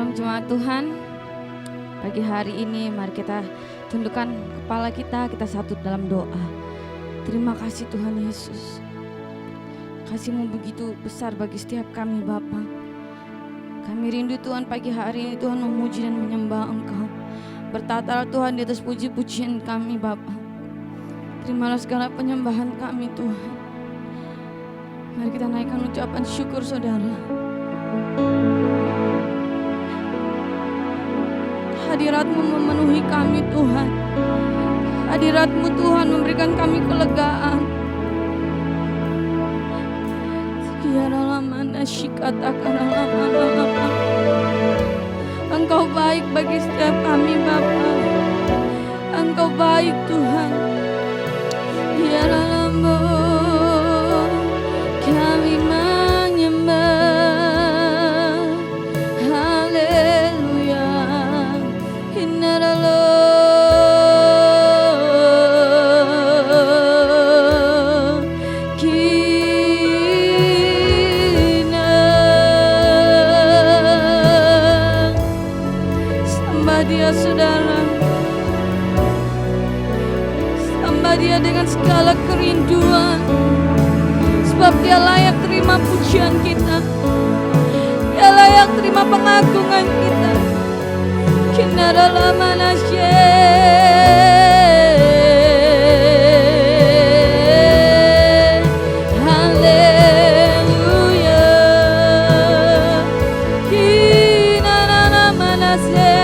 Shalom jemaat Tuhan. Pagi hari ini mari kita tundukkan kepala kita satu dalam doa. Terima kasih Tuhan Yesus. Kasih-Mu begitu besar bagi setiap kami Bapa. Kami rindu Tuhan pagi hari ini Tuhan memuji dan menyembah Engkau. Bertatalah Tuhan di atas puji-pujian kami Bapa. Terimalah segala penyembahan kami Tuhan. Mari kita naikkan ucapan syukur saudara. Hadirat-Mu memenuhi kami Tuhan. Hadirat-Mu Tuhan memberikan kami kelegaan. Engkau baik bagi setiap kami Bapa. Engkau baik Tuhan. Kami menyembah. Haleluya. Sembah Dia saudara. Sembah Dia dengan segala kerinduan. Sebab Dia layak terima pujian kita. Dia layak terima pengagungan kita. Kinara manasye. Haleluya. Kinara manasye.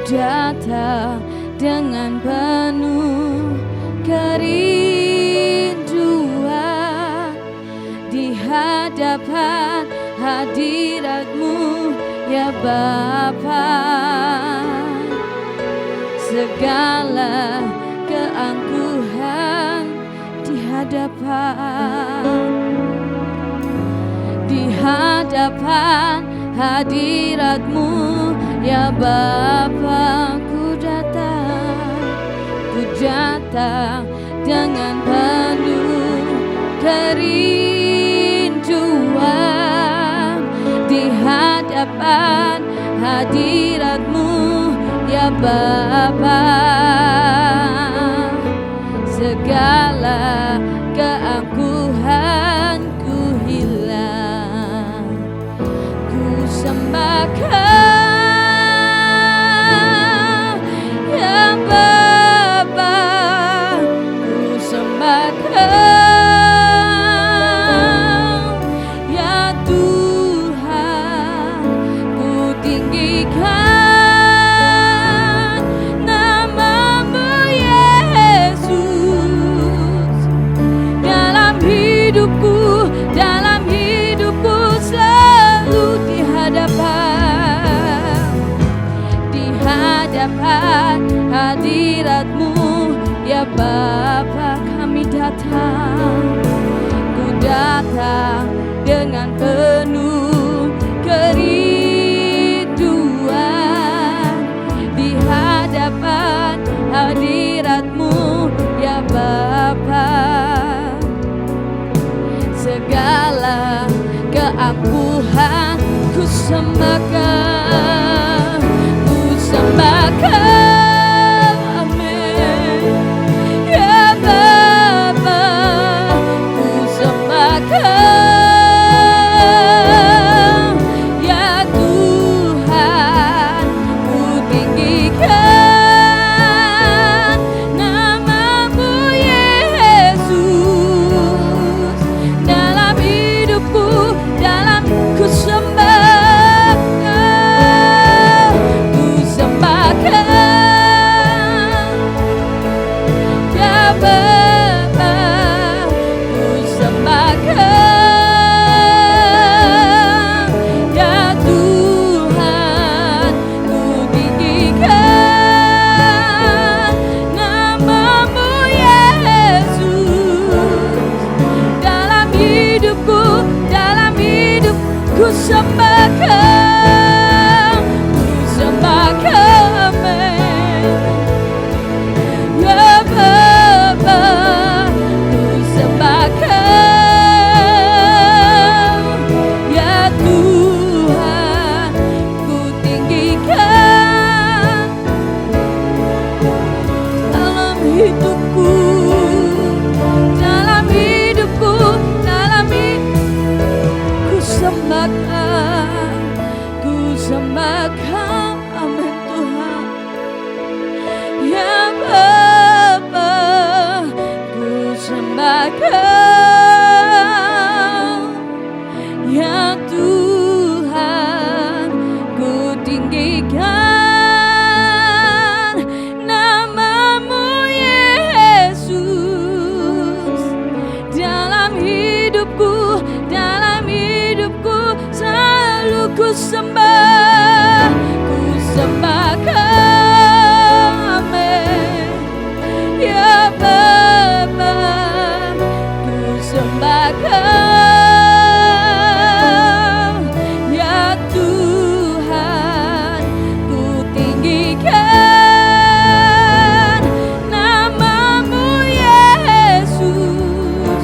Datang dengan penuh kerinduan di hadapan hadirat-Mu ya Bapa. Segala keangkuhan di hadapan hadirat-Mu ya Bapa. Ku datang dengan penuh kerinduan di hadapan hadirat-Mu ya Bapa. Segala keangkuhanku hilang, ku sembahkan hadirat-Mu ya Bapa. Kami datang, ku datang dengan penuh kerinduan hadirat-Mu ya Bapa. Segala keangkuhan ku sembahkan, ku sembahkan, amin ya Bapa, ku sembahkan ya Tuhan, ku tinggikan nama-Mu Yesus dalam hidupku, dalam ku sembahkan, ku sembahkan ya Bapa, ku sembahkan ya Tuhan, ku tinggikan nama-Mu Yesus dalam hidupku, dalam hidup ku sembahkan, amin ya Bapa, ku sembahkan ya Tuhan, ku tinggikan dalam hidupku, dalam hidupku, dalam ku sembahkan, ku sembahkan, amin Tuhan ya Bapa, ku sembahkan ya Tuhan, ku tinggikan nama-Mu Yesus dalam hidupku, dalam hidupku selalu ku sembah, ku sembahkan, amin ya Bapa, ku sembahkan ya Tuhan, ku tinggikan nama-Mu Yesus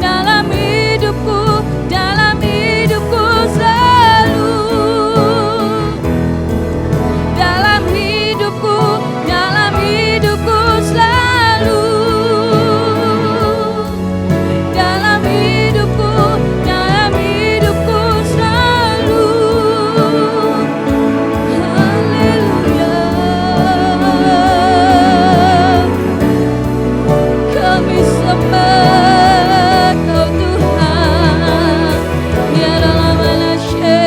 dalam hidupku, dalam hidupku selalu, dalam hidupku, dalam hidupku selalu, dalam hidupku, dalam hidupku selalu. Haleluya, kami sembah Kau Tuhan ya dalam manasye,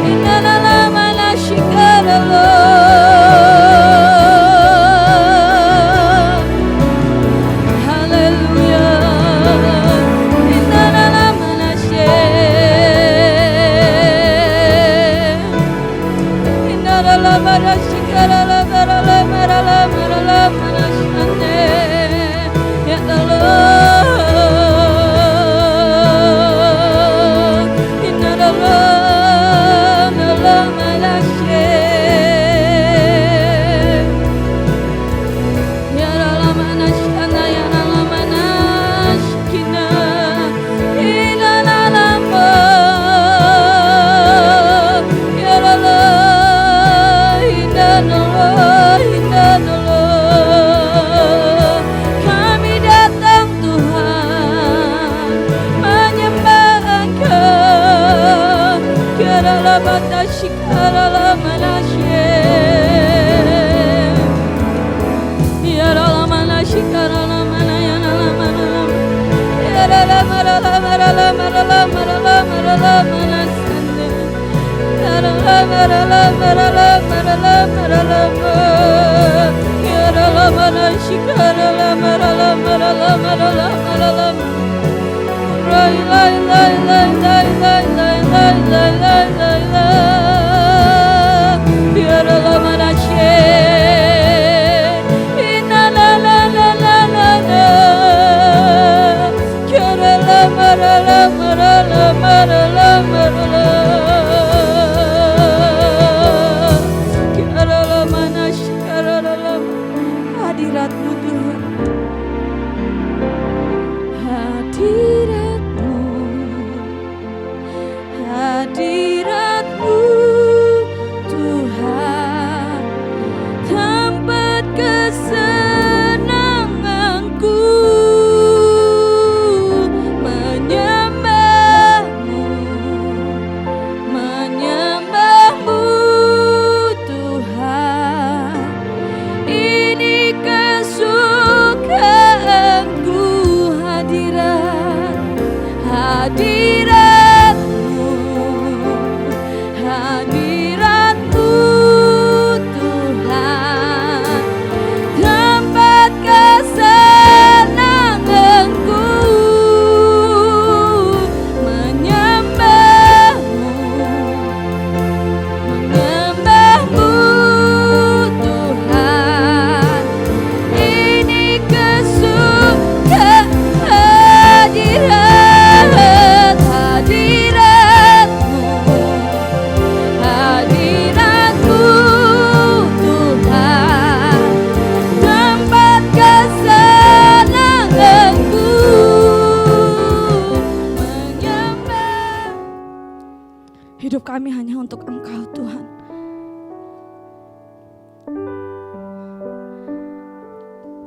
inna dalam manasyikarallah. Haleluya, inna dalam manasye, inna dalam manasyikarallah, marallah, marallah, marallah, manasyane ya Allah, inna dalam manasye ya dalam manasyana, ya dalam manasyikina, inna dalam ya Allah, inna dalam, inna dalam kami datang Tuhan menyembah Engkau, kirala batashikara manasye ya dalam manashikara manayana manana ya dalam marala marala marala marala marala manasande ya dalam marala marala marala marala ya dalam manashikara marala marala marala marala lai lai lai lai lai lai lai lai lai lai lai lai ya dalam manasye inna la la la la la la kirala marala marala marala marala kirala manasye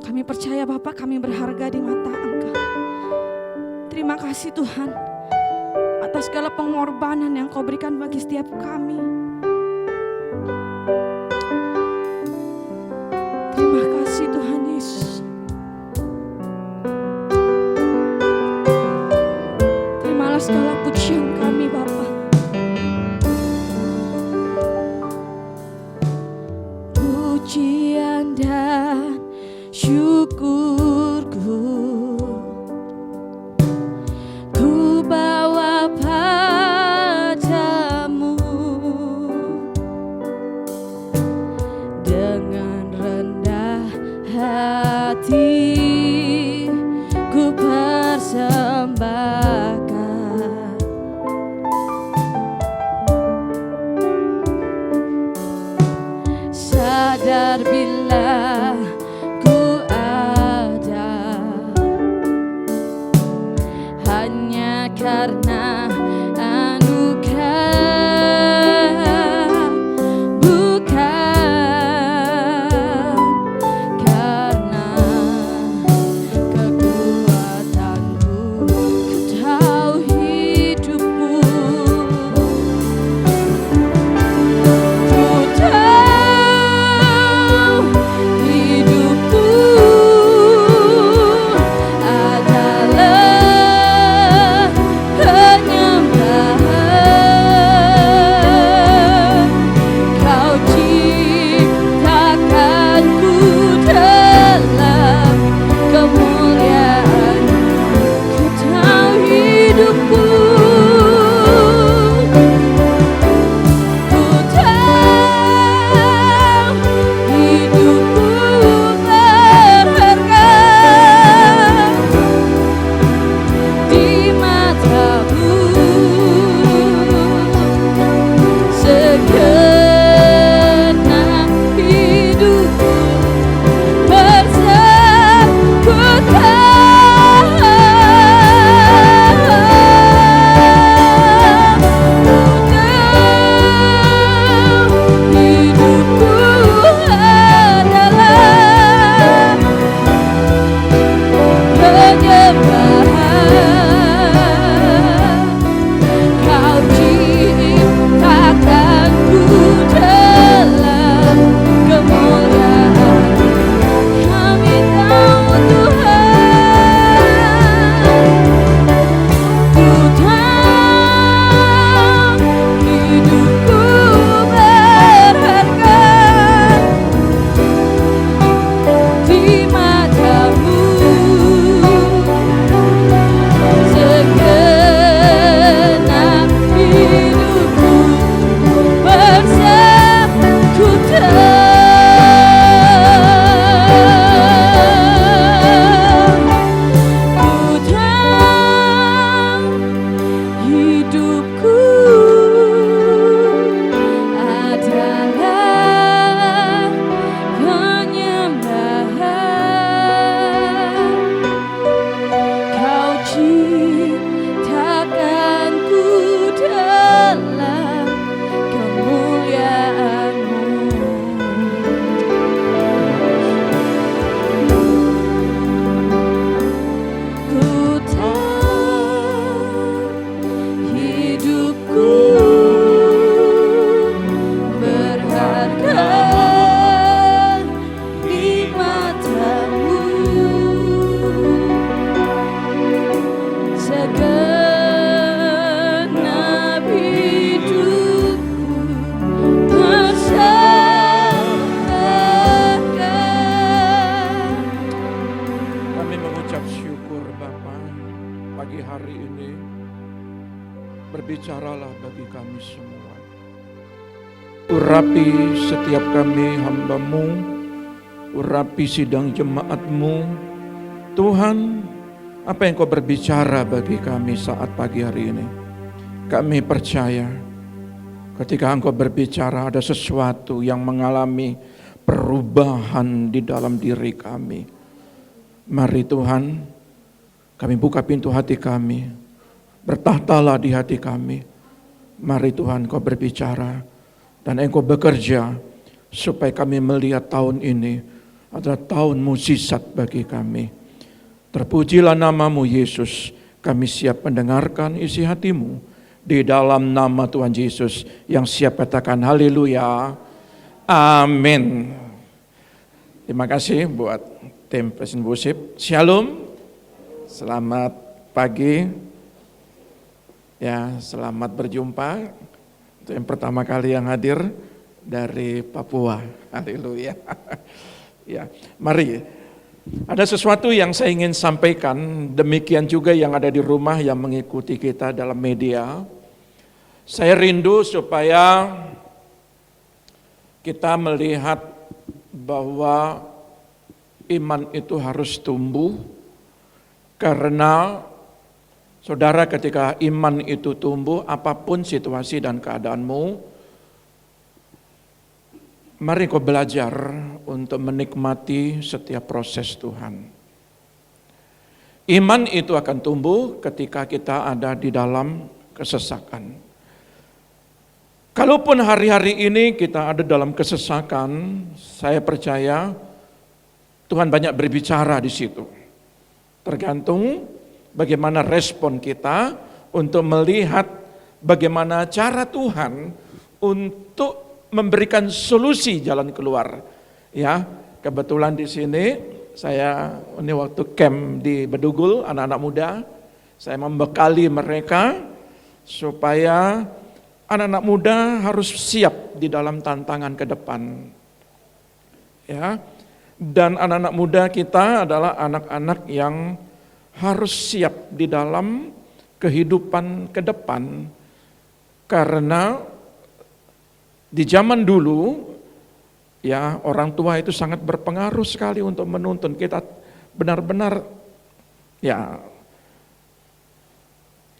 Kami percaya Bapak, kami berharga di mata Engkau. Terima kasih Tuhan atas segala pengorbanan yang Kau berikan bagi setiap kami. Terima kasih Tuhan Yesus. Terimalah segala pujian kami Bapa. Pujian dan syukurku ku bawa padamu dengan rendah hati ku persembahkan sadar bila karena anugerah, bukan karena kekuatanku. Ku tahu hidupmu, ku tahu hidupku adalah berbicaralah bagi kami semua. Urapi setiap kami hamba-Mu, urapi sidang jemaat-Mu. Tuhan, apa yang Kau berbicara bagi kami saat pagi hari ini? Kami percaya ketika Engkau berbicara ada sesuatu yang mengalami perubahan di dalam diri kami. Mari Tuhan, kami buka pintu hati kami. Bertahtalah di hati kami. Mari Tuhan Kau berbicara dan Engkau bekerja supaya kami melihat tahun ini adalah tahun mukjizat bagi kami. Terpujilah namamu Yesus, kami siap mendengarkan isi hatimu di dalam nama Tuhan Yesus yang siap katakan haleluya, amin. Terima kasih buat tim Presiden Worship. Shalom, selamat pagi, ya selamat berjumpa. Untuk yang pertama kali yang hadir dari Papua, haleluya. Ya, mari. Ada sesuatu yang saya ingin sampaikan, demikian juga yang ada di rumah yang mengikuti kita dalam media. Saya rindu supaya kita melihat bahwa iman itu harus tumbuh, karena saudara ketika iman itu tumbuh, apapun situasi dan keadaanmu, mari kau belajar untuk menikmati setiap proses Tuhan. Iman itu akan tumbuh ketika kita ada di dalam kesesakan. Kalaupun hari-hari ini kita ada dalam kesesakan, saya percaya Tuhan banyak berbicara di situ. Tergantung bagaimana respon kita untuk melihat bagaimana cara Tuhan untuk memberikan solusi jalan keluar. Ya, kebetulan di sini saya ini waktu camp di Bedugul, anak-anak muda, saya membekali mereka supaya anak-anak muda harus siap di dalam tantangan ke depan. Ya. Dan anak-anak muda kita adalah anak-anak yang harus siap di dalam kehidupan ke depan, karena di zaman dulu, ya orang tua itu sangat berpengaruh sekali untuk menuntun kita benar-benar, ya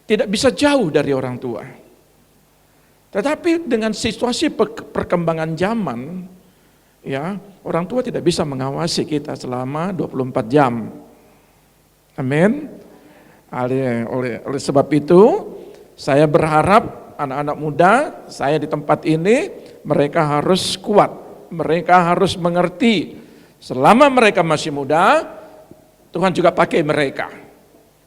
tidak bisa jauh dari orang tua. Tetapi dengan situasi perkembangan zaman, ya orang tua tidak bisa mengawasi kita selama 24 jam. Amin. Oleh sebab itu, saya berharap anak-anak muda, saya di tempat ini, mereka harus kuat, mereka harus mengerti. Selama mereka masih muda, Tuhan juga pakai mereka.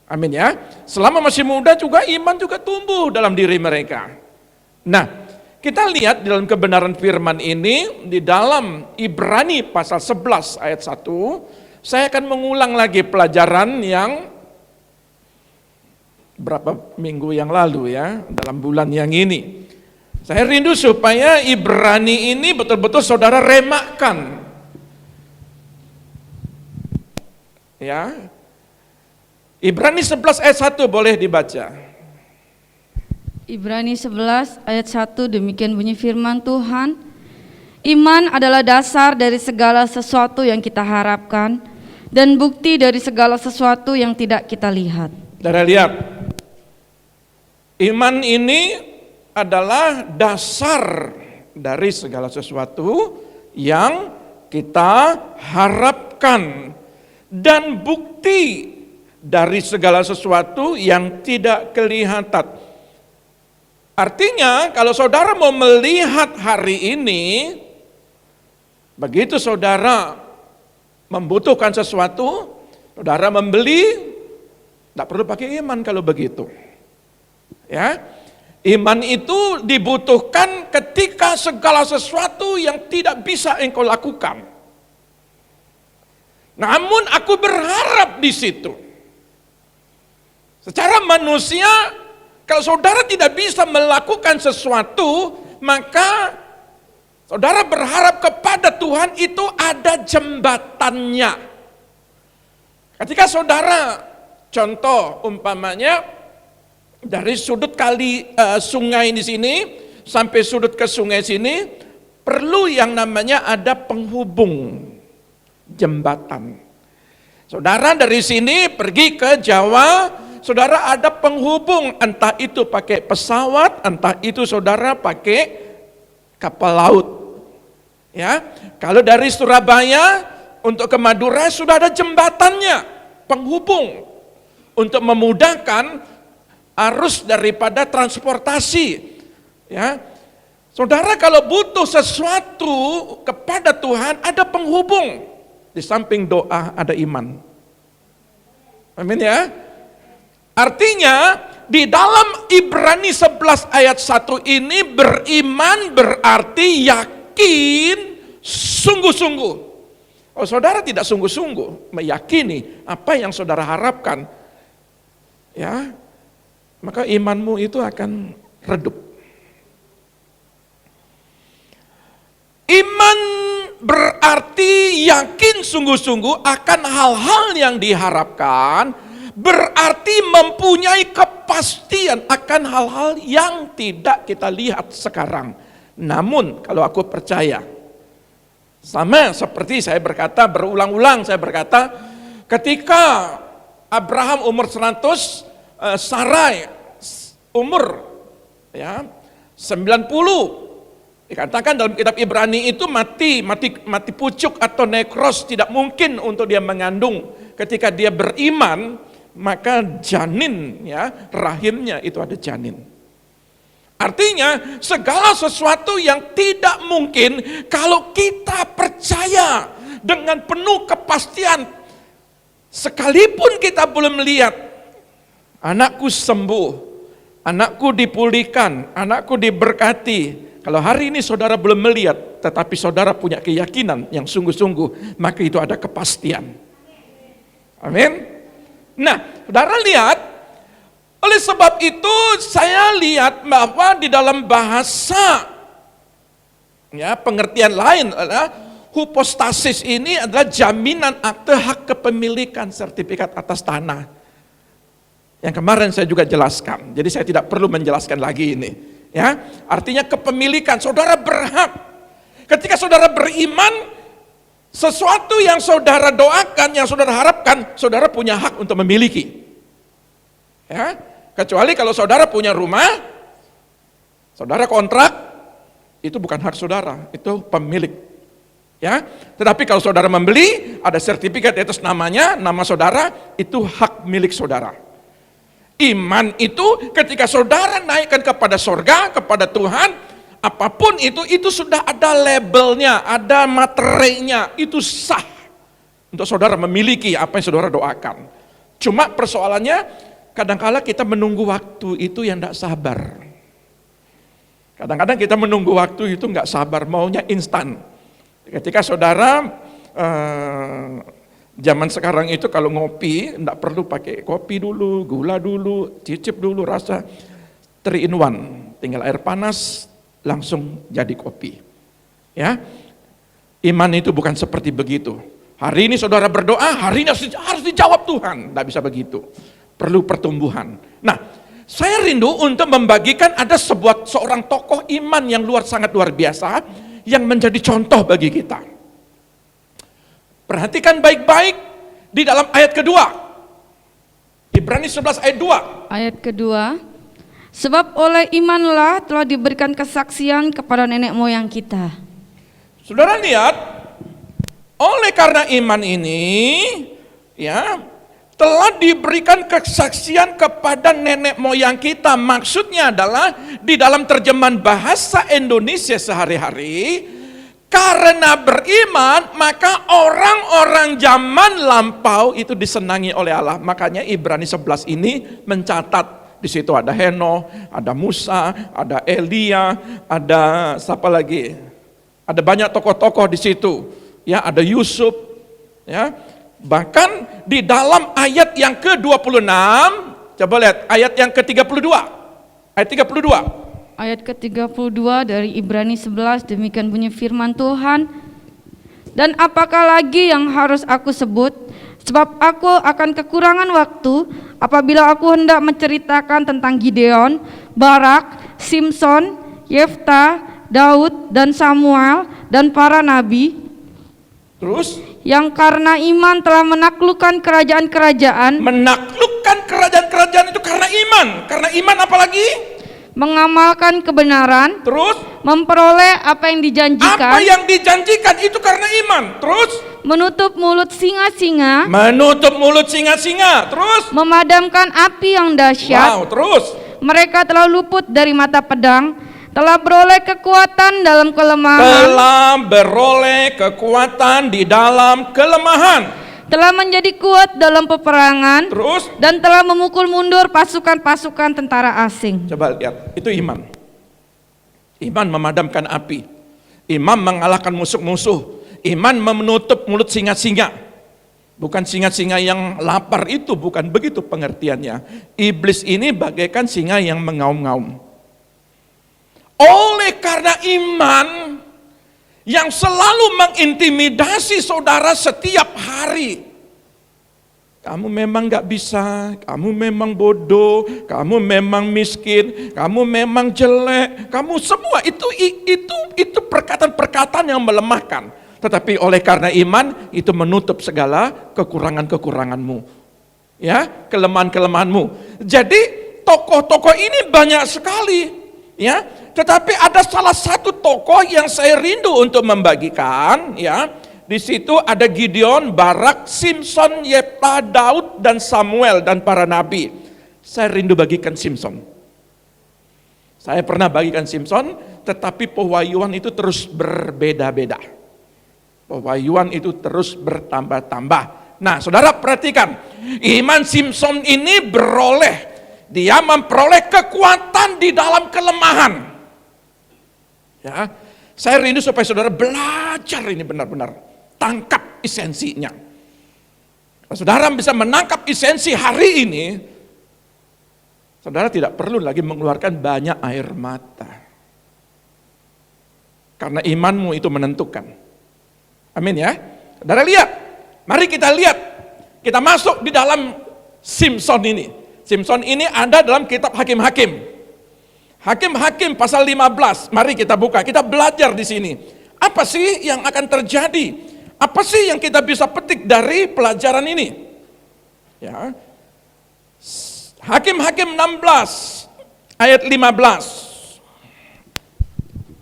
Amin ya. Selama masih muda juga iman juga tumbuh dalam diri mereka. Nah, kita lihat dalam kebenaran firman ini, di dalam Ibrani pasal 11 ayat 1, saya akan mengulang lagi pelajaran yang berapa minggu yang lalu ya, dalam bulan yang ini. Saya rindu supaya Ibrani ini betul-betul saudara remakan. Ya. Ibrani 11 ayat 1 boleh dibaca. Ibrani 11 ayat 1, demikian bunyi firman Tuhan. Iman adalah dasar dari segala sesuatu yang kita harapkan dan bukti dari segala sesuatu yang tidak kita lihat. Saudara lihat, iman ini adalah dasar dari segala sesuatu yang kita harapkan dan bukti dari segala sesuatu yang tidak kelihatan. Artinya kalau saudara mau melihat hari ini, begitu saudara membutuhkan sesuatu, saudara membeli, tidak perlu pakai iman kalau begitu. Ya, iman itu dibutuhkan ketika segala sesuatu yang tidak bisa engkau lakukan. Namun aku berharap di situ. Secara manusia, kalau saudara tidak bisa melakukan sesuatu, maka saudara berharap kepada Tuhan itu ada jembatannya. Ketika saudara, contoh umpamanya, dari sudut sungai di sini sampai sudut ke sungai sini perlu yang namanya ada penghubung, jembatan. Saudara dari sini pergi ke Jawa, saudara ada penghubung, entah itu pakai pesawat, entah itu saudara pakai kapal laut. Ya, kalau dari Surabaya untuk ke Madura sudah ada jembatannya, penghubung untuk memudahkan arus daripada transportasi. Ya, Saudara kalau butuh sesuatu kepada Tuhan, ada penghubung. Di samping doa ada iman. Amin ya. Artinya di dalam Ibrani 11 ayat 1 ini, beriman berarti yakin sungguh-sungguh. Kalau saudara tidak sungguh-sungguh meyakini apa yang saudara harapkan, ya, maka imanmu itu akan redup. Iman berarti yakin sungguh-sungguh akan hal-hal yang diharapkan, berarti mempunyai kepastian akan hal-hal yang tidak kita lihat sekarang. Namun kalau aku percaya, sama seperti saya berkata, berulang-ulang saya berkata, ketika Abraham umur 100, Sarai umur 90. Dikatakan dalam kitab Ibrani itu mati pucuk atau nekros, tidak mungkin untuk dia mengandung. Ketika dia beriman, maka janin, rahimnya itu ada janin. Artinya segala sesuatu yang tidak mungkin, kalau kita percaya dengan penuh kepastian, sekalipun kita belum melihat, anakku sembuh, anakku dipulihkan, anakku diberkati. Kalau hari ini saudara belum melihat, tetapi saudara punya keyakinan yang sungguh-sungguh, maka itu ada kepastian. Amin. Nah, saudara lihat, oleh sebab itu saya lihat bahwa di dalam bahasa, pengertian lain adalah hypostasis ini adalah jaminan akte hak kepemilikan sertifikat atas tanah. Yang kemarin saya juga jelaskan, jadi saya tidak perlu menjelaskan lagi ini. Artinya kepemilikan, saudara berhak. Ketika saudara beriman, sesuatu yang saudara doakan, yang saudara harapkan, saudara punya hak untuk memiliki. Kecuali kalau saudara punya rumah, saudara kontrak, itu bukan hak saudara, itu pemilik. Tetapi kalau saudara membeli, ada sertifikat di atas namanya, nama saudara, itu hak milik saudara. Iman itu ketika saudara naikkan kepada sorga, kepada Tuhan, apapun itu sudah ada labelnya, ada materainya, itu sah untuk saudara memiliki apa yang saudara doakan. Cuma persoalannya, kadang-kadang kita menunggu waktu itu yang tidak sabar. Kadang-kadang kita menunggu waktu itu nggak sabar, maunya instan. Ketika saudara zaman sekarang itu kalau ngopi, enggak perlu pakai kopi dulu, gula dulu, cicip dulu rasa, 3 in 1, tinggal air panas, langsung jadi kopi. Iman itu bukan seperti begitu. Hari ini saudara berdoa, hari ini harus dijawab Tuhan, enggak bisa begitu. Perlu pertumbuhan. Nah, saya rindu untuk membagikan ada seorang tokoh iman yang sangat luar biasa, yang menjadi contoh bagi kita. Perhatikan baik-baik di dalam ayat kedua. Ibrani 11 ayat 2. Ayat kedua. Sebab oleh imanlah telah diberikan kesaksian kepada nenek moyang kita. Saudara lihat, oleh karena iman ini, telah diberikan kesaksian kepada nenek moyang kita. Maksudnya adalah di dalam terjemahan bahasa Indonesia sehari-hari, karena beriman, maka orang-orang zaman lampau itu disenangi oleh Allah. Makanya Ibrani 11 ini mencatat, di situ ada Henoh, ada Musa, ada Elia, ada siapa lagi? Ada banyak tokoh-tokoh di situ. Ada Yusuf. Bahkan di dalam ayat yang ke-26, coba lihat ayat yang ke-32. Ayat 32. Ayat ke-32 dari Ibrani 11, demikian bunyi firman Tuhan. Dan apakah lagi yang harus aku sebut? Sebab aku akan kekurangan waktu apabila aku hendak menceritakan tentang Gideon, Barak, Simson, Yefta, Daud, dan Samuel, dan para nabi. Terus? Yang karena iman telah menaklukkan kerajaan-kerajaan. Menaklukkan kerajaan-kerajaan itu karena iman. Karena iman apalagi? Mengamalkan kebenaran, terus memperoleh apa yang dijanjikan. Apa yang dijanjikan itu karena iman. Terus menutup mulut singa-singa. Menutup mulut singa-singa. Terus memadamkan api yang dahsyat. Terus mereka telah luput dari mata pedang, telah beroleh kekuatan dalam kelemahan, telah beroleh kekuatan di dalam kelemahan. telah menjadi kuat dalam peperangan, Terus, dan telah memukul mundur pasukan-pasukan tentara asing. coba lihat, itu iman. Iman memadamkan api. Iman mengalahkan musuh-musuh. Iman menutup mulut singa-singa. Bukan singa-singa yang lapar itu, bukan begitu pengertiannya. Iblis ini bagaikan singa yang mengaum-ngaum. Oleh karena iman yang selalu mengintimidasi saudara setiap hari. Kamu memang gak bisa, kamu memang bodoh, kamu memang miskin, kamu memang jelek, kamu semua itu perkataan-perkataan yang melemahkan. Tetapi oleh karena iman itu menutup segala kekurangan-kekuranganmu. Ya, kelemahan-kelemahanmu. Jadi tokoh-tokoh ini banyak sekali, ya. Tetapi ada salah satu tokoh yang saya rindu untuk membagikan, ya. Di situ ada Gideon, Barak, Simson, Yefta, Daud, dan Samuel dan para nabi. Saya rindu bagikan Simson. Saya pernah bagikan Simson, tetapi pewahyuan itu terus berbeda-beda. Pewahyuan itu terus bertambah-tambah. Nah, saudara perhatikan, iman Simson ini dia memperoleh kekuatan di dalam kelemahan. Ya, saya rindu supaya saudara belajar ini benar-benar, tangkap esensinya. Saudara bisa menangkap esensi hari ini, saudara tidak perlu lagi mengeluarkan banyak air mata. Karena imanmu itu menentukan. Amin ya. Saudara lihat, mari kita lihat. Kita masuk di dalam Simson ini. Simson ini ada dalam kitab Hakim-Hakim. Hakim-Hakim pasal 15. Mari kita buka, kita belajar di sini. Apa sih yang akan terjadi? Apa sih yang kita bisa petik dari pelajaran ini? Ya. Hakim-Hakim 16 ayat 15.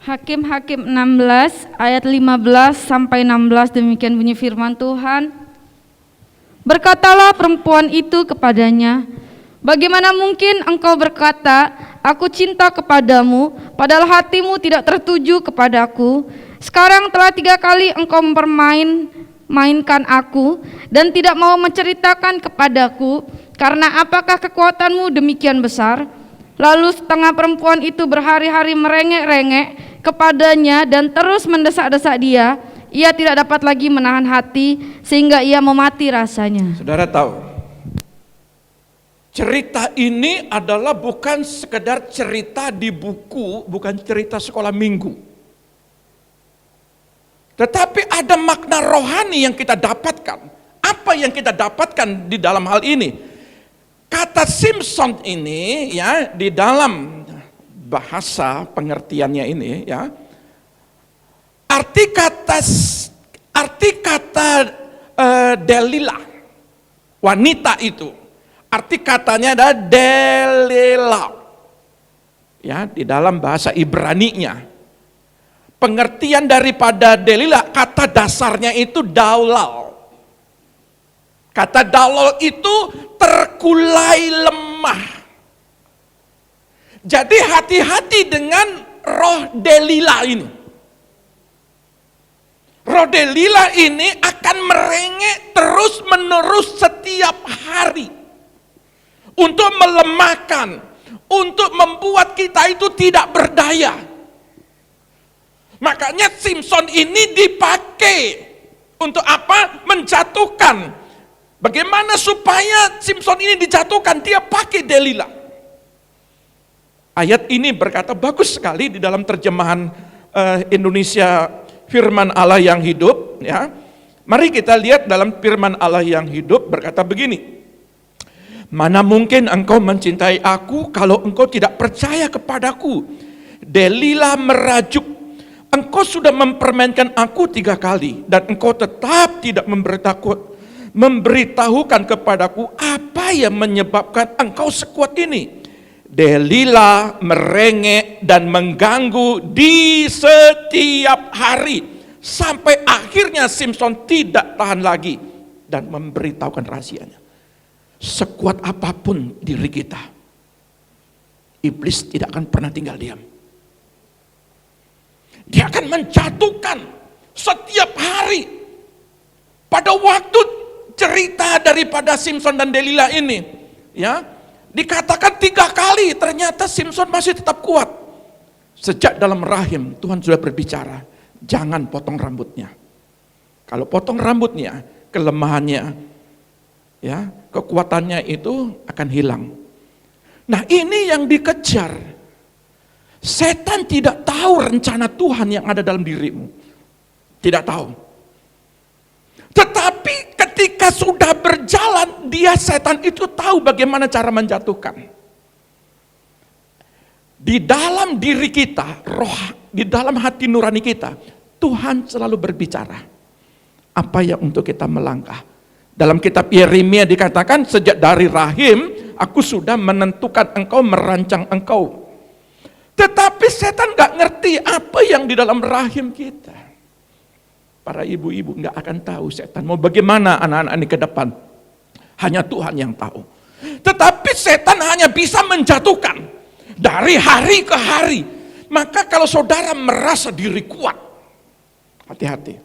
Hakim-Hakim 16 ayat 15 sampai 16, demikian bunyi firman Tuhan. Berkatalah perempuan itu kepadanya, bagaimana mungkin engkau berkata, aku cinta kepadamu, padahal hatimu tidak tertuju kepadaku. Sekarang telah 3 kali engkau mainkan aku dan tidak mau menceritakan kepadaku, karena apakah kekuatanmu demikian besar? Lalu setengah perempuan itu berhari-hari merengek-rengek kepadanya dan terus mendesak-desak dia. Ia tidak dapat lagi menahan hati sehingga ia mau mati rasanya. Saudara tahu, cerita ini adalah bukan sekedar cerita di buku, bukan cerita sekolah minggu. Tetapi ada makna rohani yang kita dapatkan. Apa yang kita dapatkan di dalam hal ini? Kata Simson ini ya, di dalam bahasa pengertiannya ini ya, arti kata Delilah, wanita itu, arti katanya adalah Delilah ya, di dalam bahasa Ibrani-nya. Pengertian daripada Delilah, kata dasarnya itu daulal. Kata daulal itu terkulai lemah. Jadi hati-hati dengan roh Delilah ini. Roh Delilah ini akan merengek terus menerus setiap hari. Untuk melemahkan, untuk membuat kita itu tidak berdaya. Makanya Simson ini dipakai untuk apa? Menjatuhkan. Bagaimana supaya Simson ini dijatuhkan? Dia pakai Delilah. Ayat ini berkata bagus sekali di dalam terjemahan Indonesia Firman Allah yang hidup. Ya, mari kita lihat dalam Firman Allah yang hidup berkata begini. Mana mungkin engkau mencintai aku kalau engkau tidak percaya kepadaku? Delilah merajuk. Engkau sudah mempermainkan aku 3 kali dan engkau tetap tidak memberitahukan kepadaku apa yang menyebabkan engkau sekuat ini. Delilah merengek dan mengganggu di setiap hari sampai akhirnya Simson tidak tahan lagi dan memberitahukan rahasianya. Sekuat apapun diri kita, iblis tidak akan pernah tinggal diam. Dia akan menjatuhkan setiap hari. Pada waktu cerita daripada Simson dan Delila ini, ya, dikatakan 3 kali ternyata Simson masih tetap kuat. Sejak dalam rahim Tuhan sudah berbicara, jangan potong rambutnya. Kalau potong rambutnya, kelemahannya, ya, kekuatannya itu akan hilang. Nah, ini yang dikejar. Setan tidak tahu rencana Tuhan yang ada dalam dirimu. Tidak tahu. Tetapi ketika sudah berjalan, setan itu tahu bagaimana cara menjatuhkan. Di dalam diri kita, di dalam hati nurani kita, Tuhan selalu berbicara. Apa yang untuk kita melangkah. Dalam kitab Yeremia dikatakan, sejak dari rahim, aku sudah menentukan engkau, merancang engkau. Tetapi setan gak ngerti apa yang di dalam rahim kita. Para ibu-ibu gak akan tahu setan mau bagaimana anak-anak ini ke depan. Hanya Tuhan yang tahu. Tetapi setan hanya bisa menjatuhkan dari hari ke hari. Maka kalau saudara merasa diri kuat, hati-hati.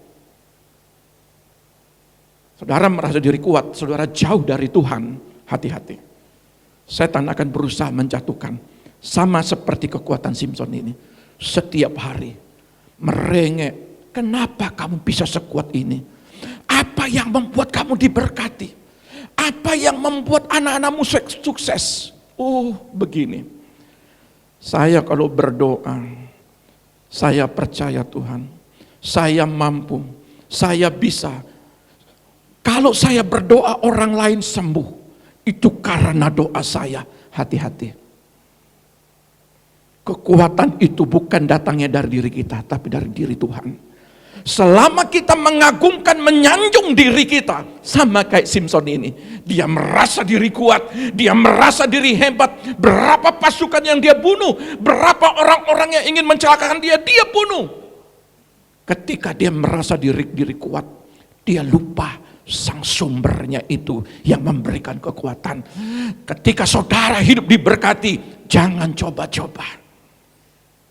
Saudara merasa diri kuat, saudara jauh dari Tuhan, hati-hati. Setan akan berusaha menjatuhkan. Sama seperti kekuatan Simson ini. Setiap hari merengek. Kenapa kamu bisa sekuat ini? Apa yang membuat kamu diberkati? Apa yang membuat anak-anakmu sukses? Oh, begini. Saya kalau berdoa, saya percaya Tuhan. Saya mampu, saya bisa. Kalau saya berdoa orang lain sembuh, itu karena doa saya. Hati-hati. Kekuatan itu bukan datangnya dari diri kita, tapi dari diri Tuhan. Selama kita mengagungkan, menyanjung diri kita, sama kayak Simson ini, dia merasa diri kuat, dia merasa diri hebat. Berapa pasukan yang dia bunuh, berapa orang-orang yang ingin mencelakakan dia bunuh. Ketika dia merasa diri kuat, dia lupa sang sumbernya itu yang memberikan kekuatan. Ketika saudara hidup diberkati, jangan coba-coba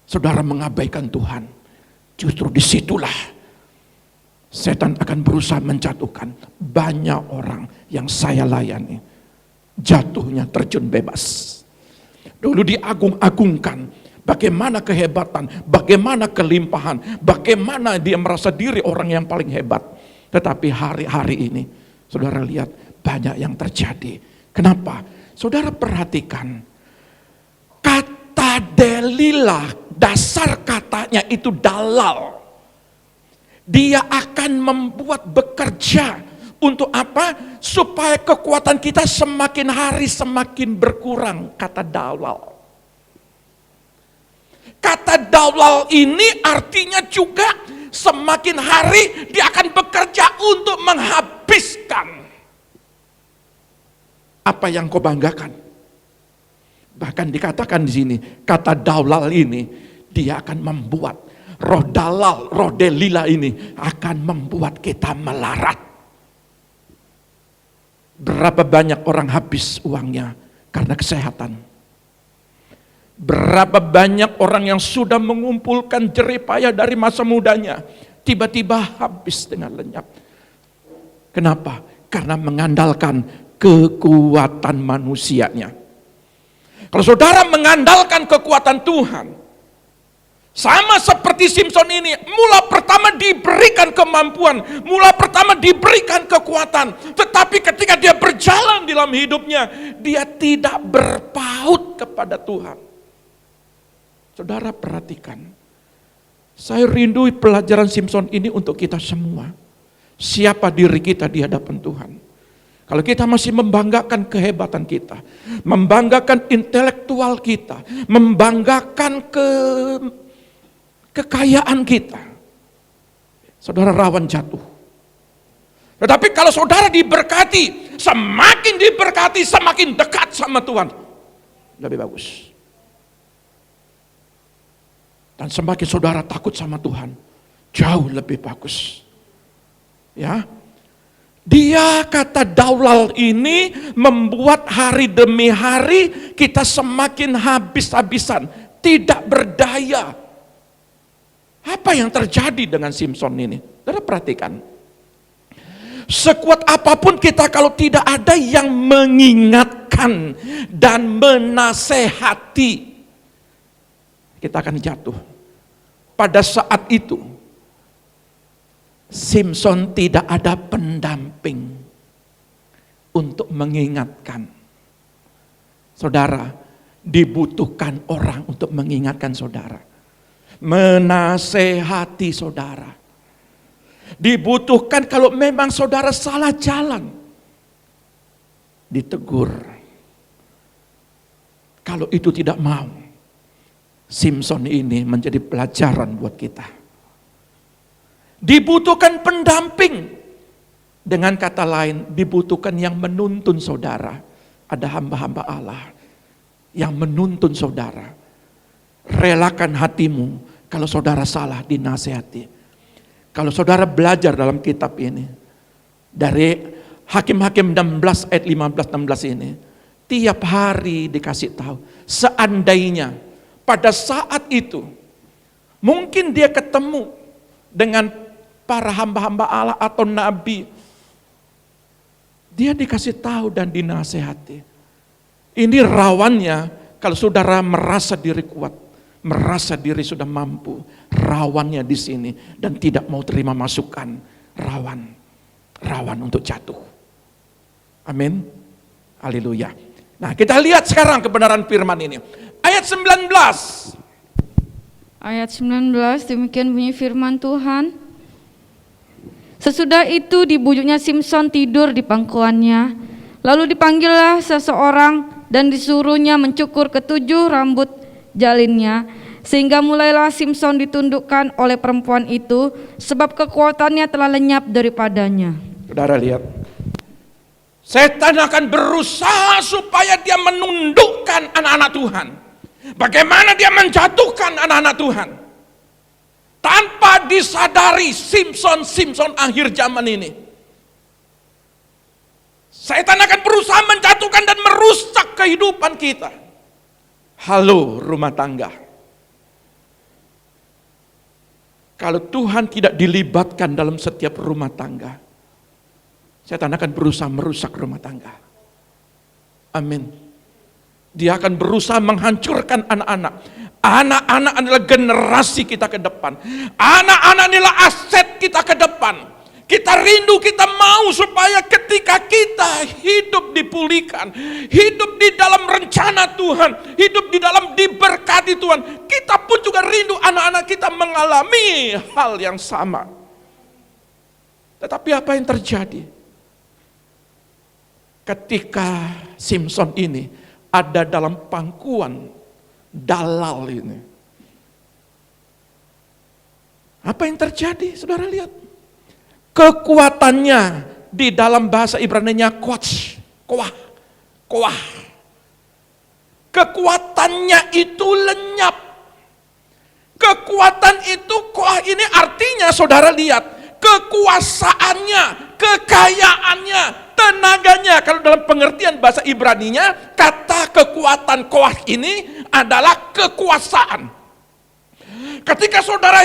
saudara mengabaikan Tuhan. Justru disitulah setan akan berusaha menjatuhkan. Banyak orang yang saya layani jatuhnya terjun bebas. Dulu diagung-agungkan, bagaimana kehebatan, bagaimana kelimpahan, bagaimana dia merasa diri orang yang paling hebat. Tetapi hari-hari ini saudara lihat banyak yang terjadi. Kenapa? Saudara perhatikan kata Delila, dasar katanya itu dalal. Dia akan membuat bekerja untuk apa? Supaya kekuatan kita semakin hari semakin berkurang. Kata dalal. Kata dalal ini artinya juga semakin hari dia akan bekerja untuk menghabiskan apa yang kau banggakan. Bahkan dikatakan di sini, kata dalal ini dia akan membuat roh dalal, roh Delila ini akan membuat kita melarat. Berapa banyak orang habis uangnya karena kesehatan. Berapa banyak orang yang sudah mengumpulkan jerih payah dari masa mudanya, tiba-tiba habis dengan lenyap. Kenapa? Karena mengandalkan kekuatan manusianya. Kalau saudara mengandalkan kekuatan Tuhan, sama seperti Simson ini, mula pertama diberikan kemampuan, mula pertama diberikan kekuatan, tetapi ketika dia berjalan dalam hidupnya, dia tidak berpaut kepada Tuhan. Saudara perhatikan, saya rindu pelajaran Simson ini untuk kita semua. Siapa diri kita di hadapan Tuhan? Kalau kita masih membanggakan kehebatan kita, membanggakan intelektual kita, membanggakan kekayaan kita, saudara rawan jatuh. Tetapi kalau saudara diberkati, semakin diberkati, semakin dekat sama Tuhan, lebih bagus. Dan semakin saudara takut sama Tuhan, jauh lebih bagus. Ya, dia kata dalal ini membuat hari demi hari kita semakin habis-habisan, tidak berdaya. Apa yang terjadi dengan Simson ini? Saudara perhatikan. Sekuat apapun kita kalau tidak ada yang mengingatkan dan menasehati, kita akan jatuh. Pada saat itu, Simson tidak ada pendamping untuk mengingatkan. Saudara, dibutuhkan orang untuk mengingatkan saudara, menasehati saudara. Dibutuhkan kalau memang saudara salah jalan, ditegur. Kalau itu tidak mau, Simson ini menjadi pelajaran buat kita. Dibutuhkan pendamping. Dengan kata lain, dibutuhkan yang menuntun saudara. Ada hamba-hamba Allah yang menuntun saudara. Relakan hatimu kalau saudara salah, dinasehati. Kalau saudara belajar dalam kitab ini, dari Hakim-Hakim 16 ayat 15-16 ini, tiap hari dikasih tahu, seandainya pada saat itu, mungkin dia ketemu dengan para hamba-hamba Allah atau nabi, dia dikasih tahu dan dinasehati. Ini rawannya kalau saudara merasa diri kuat, merasa diri sudah mampu, rawannya di sini dan tidak mau terima masukan, rawan untuk jatuh. Amin. Haleluya. Nah, kita lihat sekarang kebenaran firman ini. Ayat 19. Ayat 19, demikian bunyi firman Tuhan. Sesudah itu dibujuknya Simson tidur di pangkuannya. Lalu dipanggillah seseorang dan disuruhnya mencukur ketujuh rambut jalinnya. Sehingga mulailah Simson ditundukkan oleh perempuan itu, sebab kekuatannya telah lenyap daripadanya. Saudara lihat, setan akan berusaha supaya dia menundukkan anak-anak Tuhan. Bagaimana dia menjatuhkan anak-anak Tuhan? Tanpa disadari Simson akhir zaman ini. Setan akan berusaha menjatuhkan dan merusak kehidupan kita. Halo rumah tangga. Kalau Tuhan tidak dilibatkan dalam setiap rumah tangga, setan akan berusaha merusak rumah tangga. Amin. Dia akan berusaha menghancurkan anak-anak. Anak-anak adalah generasi kita ke depan. Anak-anak adalah aset kita ke depan. Kita rindu, kita mau supaya ketika kita hidup dipulihkan, hidup di dalam rencana Tuhan, hidup di dalam diberkati Tuhan, kita pun juga rindu anak-anak kita mengalami hal yang sama. Tetapi apa yang terjadi? Ketika Simson ini ada dalam pangkuan dalal ini, apa yang terjadi? Saudara lihat. Kekuatannya di dalam bahasa Ibrani-nya koah. Kekuatannya itu lenyap. Kekuatan itu koah ini artinya saudara lihat, kekuasaannya, kekayaannya, tenaganya. Kalau dalam pengertian bahasa Ibrani-nya, kata kekuatan koah ini adalah kekuasaan. Ketika saudara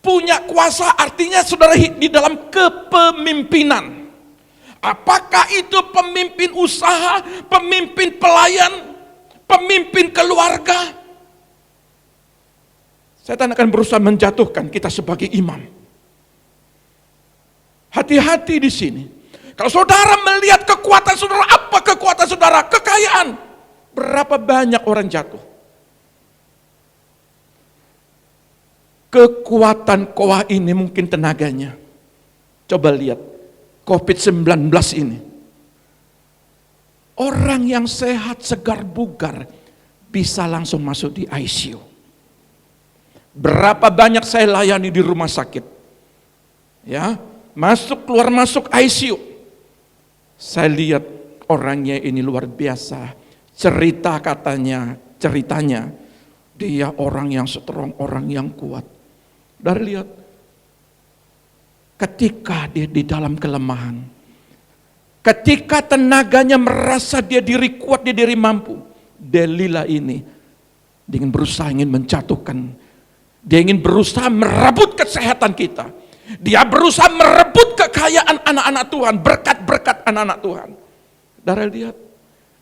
punya kuasa, artinya saudara di dalam kepemimpinan. Apakah itu pemimpin usaha, pemimpin pelayan, pemimpin keluarga? Setan akan berusaha menjatuhkan kita sebagai imam. Hati-hati di sini. Kalau saudara melihat kekuatan saudara, apa kekuatan saudara? Kekayaan. Berapa banyak orang jatuh? Kekuatan koah ini mungkin tenaganya. Coba lihat COVID-19 ini. Orang yang sehat, segar, bugar bisa langsung masuk di ICU. Berapa banyak saya layani di rumah sakit. Ya, keluar masuk ICU. Saya lihat orangnya ini luar biasa. Ceritanya dia orang yang strong, orang yang kuat. Dari lihat, ketika dia di dalam kelemahan, ketika tenaganya merasa dia diri kuat, dia diri mampu, Delila ini ingin berusaha ingin menjatuhkan Dia ingin berusaha merebut kesehatan kita. Dia berusaha merebut kekayaan anak-anak Tuhan, berkat-berkat anak-anak Tuhan. Saudara lihat,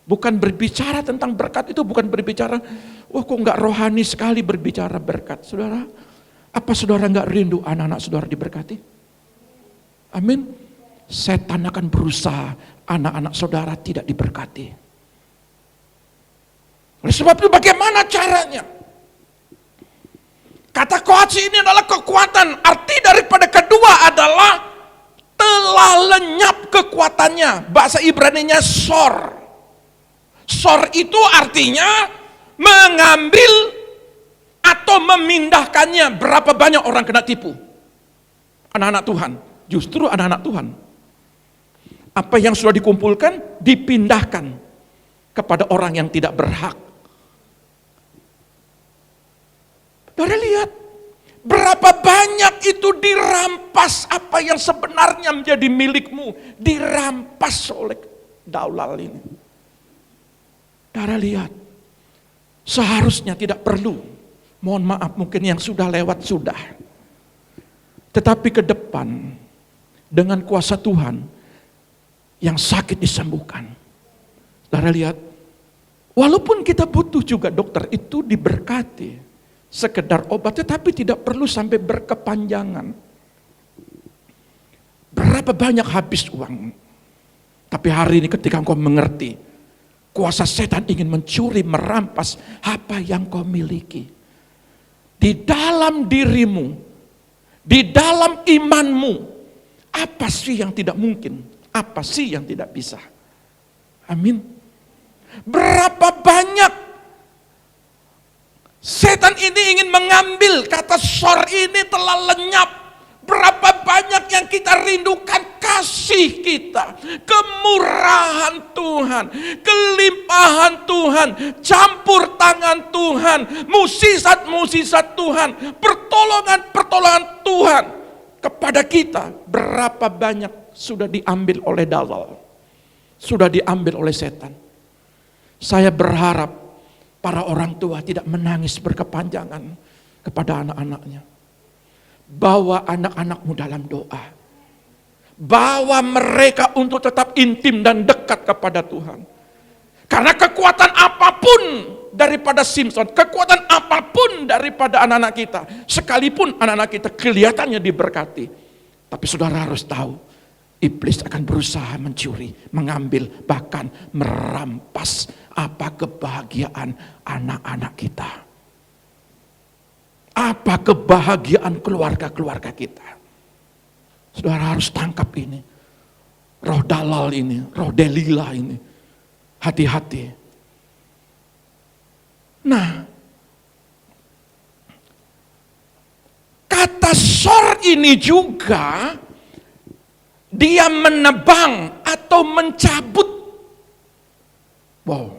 bukan berbicara tentang berkat itu, bukan berbicara, wah kok nggak rohani sekali berbicara berkat. Saudara, apa saudara nggak rindu anak-anak saudara diberkati? Amin. Setan akan berusaha anak-anak saudara tidak diberkati. Oleh sebab itu bagaimana caranya? Kata kohatsi ini adalah kekuatan. Arti daripada kedua adalah telah lenyap kekuatannya. Bahasa Ibraninya sor. Sor itu artinya mengambil atau memindahkannya. Berapa banyak orang kena tipu? Anak-anak Tuhan. Justru anak-anak Tuhan. Apa yang sudah dikumpulkan dipindahkan kepada orang yang tidak berhak. Saudara lihat, berapa banyak itu dirampas apa yang sebenarnya menjadi milikmu, dirampas oleh daulal ini. Saudara lihat, seharusnya tidak perlu, mohon maaf mungkin yang sudah lewat sudah. Tetapi ke depan, dengan kuasa Tuhan, yang sakit disembuhkan. Saudara lihat, walaupun kita butuh juga dokter itu diberkati. Sekedar obat, tetapi tidak perlu sampai berkepanjangan. Berapa banyak habis uang. Tapi hari ini ketika engkau mengerti, kuasa setan ingin mencuri, merampas apa yang kau miliki. Di dalam dirimu, di dalam imanmu, apa sih yang tidak mungkin? Apa sih yang tidak bisa? Amin. Berapa banyak setan ini ingin mengambil, kata sor ini telah lenyap. Berapa banyak yang kita rindukan kasih kita, kemurahan Tuhan, kelimpahan Tuhan, campur tangan Tuhan, musisat-musisat Tuhan, pertolongan-pertolongan Tuhan kepada kita. Berapa banyak sudah diambil oleh dalal, sudah diambil oleh setan. Saya berharap para orang tua tidak menangis berkepanjangan kepada anak-anaknya. Bawa anak-anakmu dalam doa. Bawa mereka untuk tetap intim dan dekat kepada Tuhan. Karena kekuatan apapun daripada Simpson, kekuatan apapun daripada anak-anak kita, sekalipun anak-anak kita kelihatannya diberkati, tapi saudara harus tahu, iblis akan berusaha mencuri, mengambil, bahkan merampas apa kebahagiaan anak-anak kita. Apa kebahagiaan keluarga-keluarga kita. Saudara harus tangkap ini. Roh dalal ini, roh Delila ini. Hati-hati. Nah, kata sor ini juga dia menebang atau mencabut. Wow.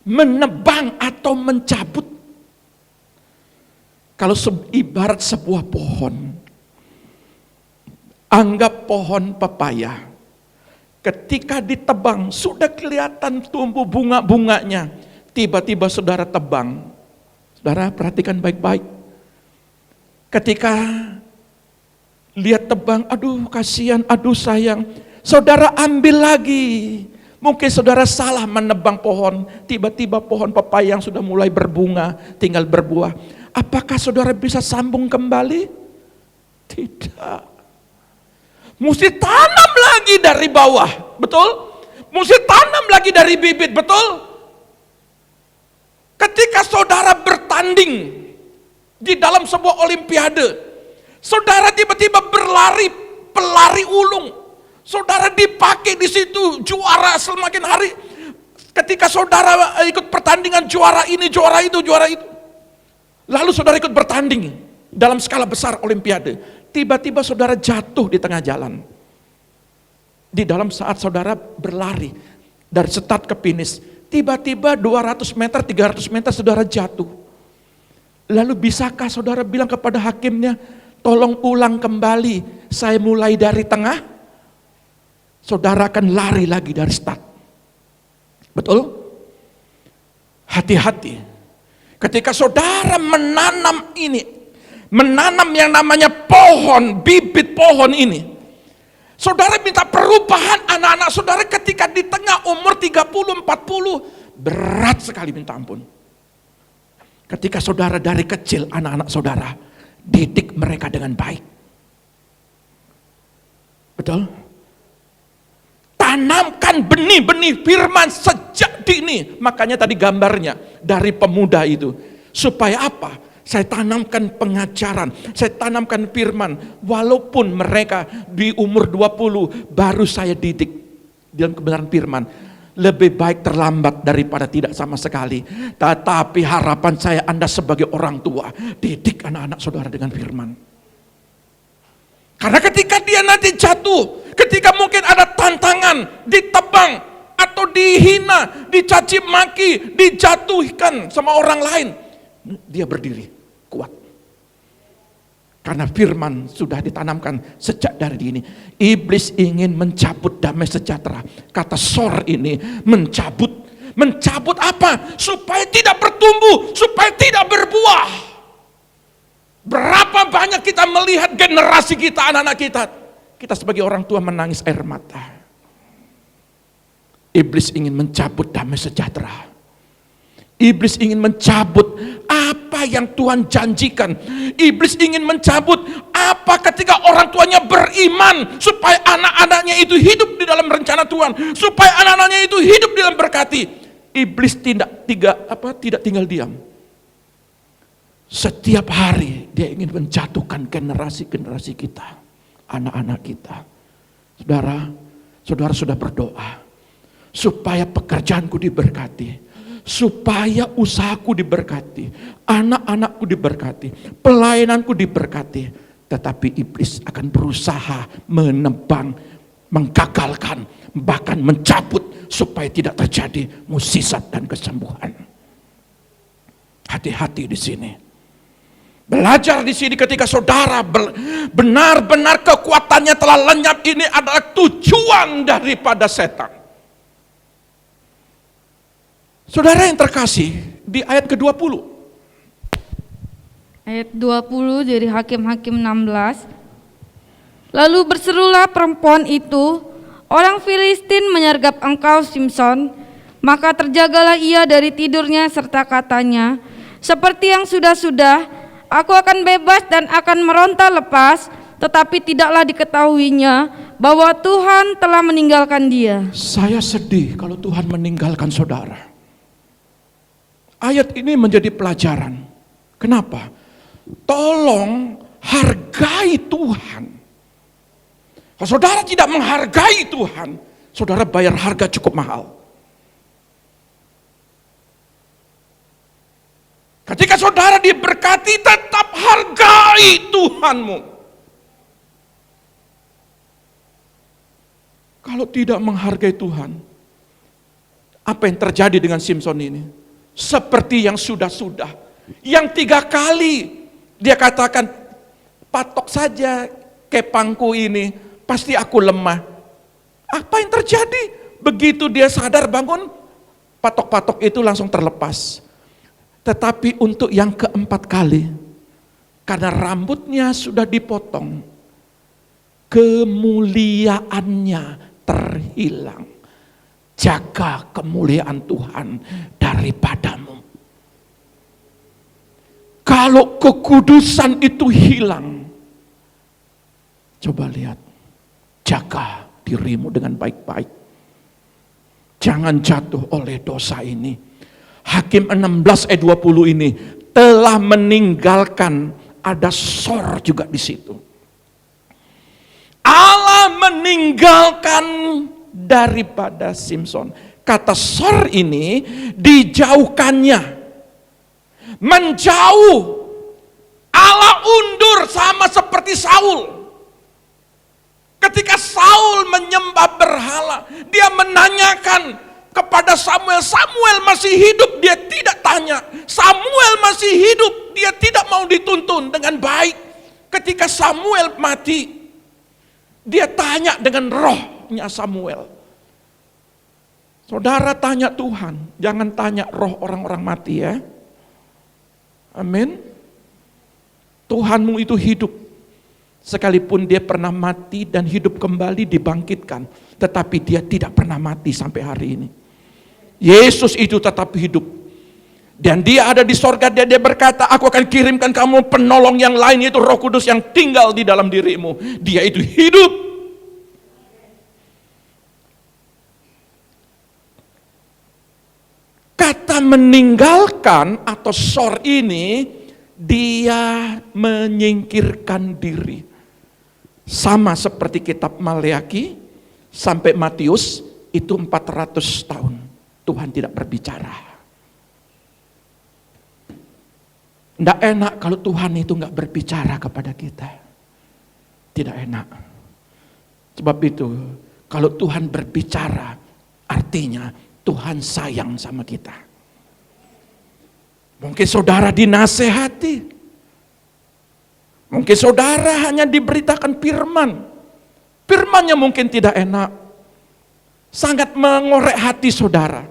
Menebang atau mencabut. Kalau ibarat sebuah pohon, anggap pohon pepaya, ketika ditebang sudah kelihatan tumbuh bunga-bunganya, tiba-tiba saudara tebang. Saudara perhatikan baik-baik. Ketika lihat tebang, aduh kasihan, aduh sayang, saudara ambil lagi. Mungkin saudara salah menebang pohon, tiba-tiba pohon pepaya yang sudah mulai berbunga, tinggal berbuah. Apakah saudara bisa sambung kembali? Tidak. Mesti tanam lagi dari bawah, betul? Mesti tanam lagi dari bibit, betul? Ketika saudara bertanding di dalam sebuah olimpiade, saudara tiba-tiba berlari, pelari ulung. Saudara dipakai di situ juara semakin hari. Ketika saudara ikut pertandingan juara ini, juara itu, juara itu. Lalu saudara ikut bertanding dalam skala besar olimpiade. Tiba-tiba saudara jatuh di tengah jalan. Di dalam saat saudara berlari dari start ke finish. Tiba-tiba 200 meter, 300 meter saudara jatuh. Lalu bisakah saudara bilang kepada hakimnya, tolong ulang kembali, saya mulai dari tengah? Saudara akan lari lagi dari start. Betul? Hati-hati. Ketika saudara menanam ini, menanam yang namanya pohon, bibit pohon ini. Saudara minta perubahan anak-anak saudara ketika di tengah umur 30, 40, berat sekali minta ampun. Ketika saudara dari kecil anak-anak saudara, didik mereka dengan baik. Betul? Tanamkan benih-benih firman sejak dini. Makanya tadi gambarnya dari pemuda itu. Supaya apa? Saya tanamkan pengajaran, saya tanamkan firman. Walaupun mereka di umur 20 baru saya didik dalam kebenaran firman. Lebih baik terlambat daripada tidak sama sekali. Tetapi harapan saya Anda sebagai orang tua, didik anak-anak saudara dengan firman. Karena ketika dia nanti jatuh, ketika mungkin ada tantangan, ditebang, atau dihina, dicaci maki, dijatuhkan sama orang lain, dia berdiri kuat. Karena firman sudah ditanamkan sejak dari dini. Iblis ingin mencabut damai sejahtera. Kata sor ini mencabut. Mencabut apa? Supaya tidak bertumbuh, supaya tidak berbuah. Berapa banyak kita melihat generasi kita, anak-anak kita. Kita sebagai orang tua menangis air mata. Iblis ingin mencabut damai sejahtera. Iblis ingin mencabut apa yang Tuhan janjikan. Iblis ingin mencabut apa ketika orang tuanya beriman supaya anak-anaknya itu hidup di dalam rencana Tuhan, supaya anak-anaknya itu hidup di dalam berkati. Iblis tidak tinggal diam. Setiap hari dia ingin menjatuhkan generasi-generasi kita, anak-anak kita. Saudara sudah berdoa supaya pekerjaanku diberkati, supaya usahaku diberkati, anak-anakku diberkati, pelayananku diberkati. Tetapi iblis akan berusaha menebang, menggagalkan, bahkan mencabut supaya tidak terjadi mukjizat dan kesembuhan. Hati-hati di sini. Belajar di sini ketika saudara benar-benar kekuatannya telah lenyap, ini adalah tujuan daripada setan. Saudara yang terkasih, di ayat ke-20. Ayat 20 dari Hakim-Hakim 16. Lalu berserulah perempuan itu, orang Filistin menyergap engkau Simson. Maka terjagalah ia dari tidurnya serta katanya, seperti yang sudah-sudah, aku akan bebas dan akan meronta lepas, tetapi tidaklah diketahuinya bahwa Tuhan telah meninggalkan dia. Saya sedih kalau Tuhan meninggalkan saudara. Ayat ini menjadi pelajaran. Kenapa? Tolong hargai Tuhan. Kalau saudara tidak menghargai Tuhan, saudara bayar harga cukup mahal. Ketika saudara diberkati, tetap hargai Tuhanmu. Kalau tidak menghargai Tuhan, apa yang terjadi dengan Simson ini? Seperti yang sudah-sudah, yang 3 kali dia katakan, patok saja kepangku ini, pasti aku lemah. Apa yang terjadi? Begitu dia sadar bangun, patok-patok itu langsung terlepas. Tetapi untuk yang ke-4 kali, karena rambutnya sudah dipotong, kemuliaannya terhilang. Jaga kemuliaan Tuhan daripadamu. Kalau kekudusan itu hilang, coba lihat, jaga dirimu dengan baik-baik. Jangan jatuh oleh dosa ini. Hakim 16 ayat 20 ini telah meninggalkan, ada sor juga di situ. Allah meninggalkan daripada Simson. Kata sor ini dijauhkannya, menjauh. Allah undur sama seperti Saul. Ketika Saul menyembah berhala, dia menanyakan kepada Samuel, Samuel masih hidup? Dia tidak tanya. Samuel masih hidup? Dia tidak mau dituntun dengan baik. Ketika Samuel mati, dia tanya dengan rohnya Samuel. Saudara tanya Tuhan, jangan tanya roh orang-orang mati ya. Amin. Tuhanmu itu hidup. Sekalipun dia pernah mati dan hidup kembali dibangkitkan, tetapi dia tidak pernah mati sampai hari ini. Yesus itu tetap hidup. Dan dia ada di sorga, dia berkata, aku akan kirimkan kamu penolong yang lain, yaitu Roh Kudus yang tinggal di dalam dirimu. Dia itu hidup. Kata meninggalkan atau sor ini, dia menyingkirkan diri. Sama seperti kitab Maleaki sampai Matius, itu 400 tahun Tuhan tidak berbicara. Tidak enak kalau Tuhan itu nggak berbicara kepada kita. Tidak enak. Sebab itu, kalau Tuhan berbicara, artinya Tuhan sayang sama kita. Mungkin saudara dinasehati. Mungkin saudara hanya diberitakan firman. Firmannya mungkin tidak enak. Sangat mengorek hati saudara.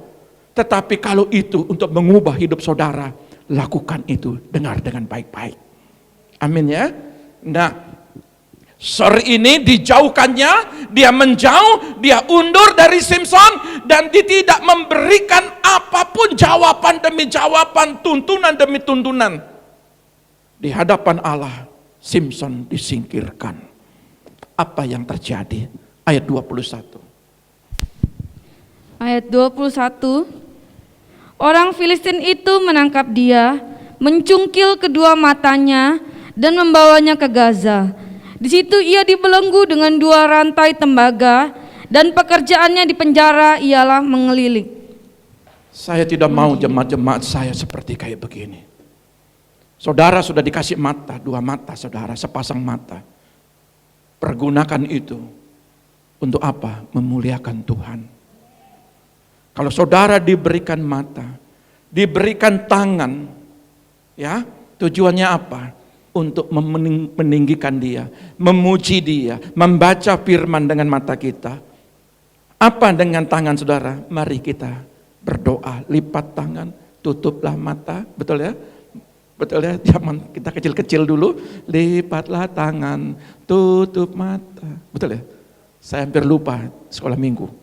Tetapi kalau itu untuk mengubah hidup saudara, lakukan itu, dengar dengan baik-baik. Amin ya. Nah, sore ini dijauhkannya, dia menjauh, dia undur dari Simson, dan dia tidak memberikan apapun, jawaban demi jawaban, tuntunan demi tuntunan. Di hadapan Allah, Simson disingkirkan. Apa yang terjadi? Ayat 21. Ayat 21. Orang Filistin itu menangkap dia, mencungkil kedua matanya, dan membawanya ke Gaza. Di situ ia dibelenggu dengan 2 rantai tembaga, dan pekerjaannya di penjara ialah mengeliling. Saya tidak mau jemaat-jemaat saya seperti kayak begini. Saudara sudah dikasih mata, 2 mata saudara, sepasang mata. Pergunakan itu untuk apa? Memuliakan Tuhan. Kalau saudara diberikan mata, diberikan tangan, ya, tujuannya apa? Untuk meninggikan dia, memuji dia, membaca firman dengan mata kita. Apa dengan tangan saudara? Mari kita berdoa, lipat tangan, tutuplah mata, betul ya? Betul ya, zaman kita kecil-kecil dulu, lipatlah tangan, tutup mata. Betul ya? Saya hampir lupa sekolah minggu.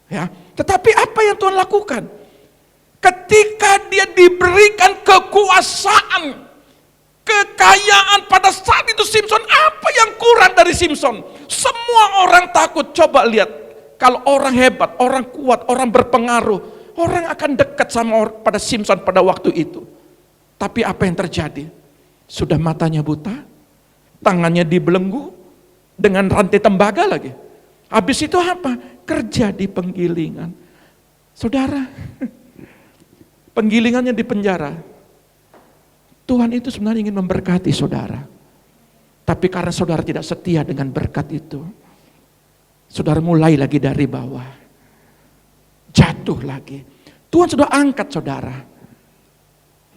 Ya, tetapi apa yang Tuhan lakukan? Ketika dia diberikan kekuasaan, kekayaan pada saat itu Simson, apa yang kurang dari Simson? Semua orang takut. Coba lihat, kalau orang hebat, orang kuat, orang berpengaruh, orang akan dekat sama pada Simson pada waktu itu. Tapi apa yang terjadi? Sudah matanya buta, tangannya dibelenggu dengan rantai tembaga lagi. Habis itu apa? Kerja di penggilingan. Saudara, penggilingannya di penjara. Tuhan itu sebenarnya ingin memberkati saudara. Tapi karena saudara tidak setia dengan berkat itu, saudara mulai lagi dari bawah. Jatuh lagi. Tuhan sudah angkat saudara.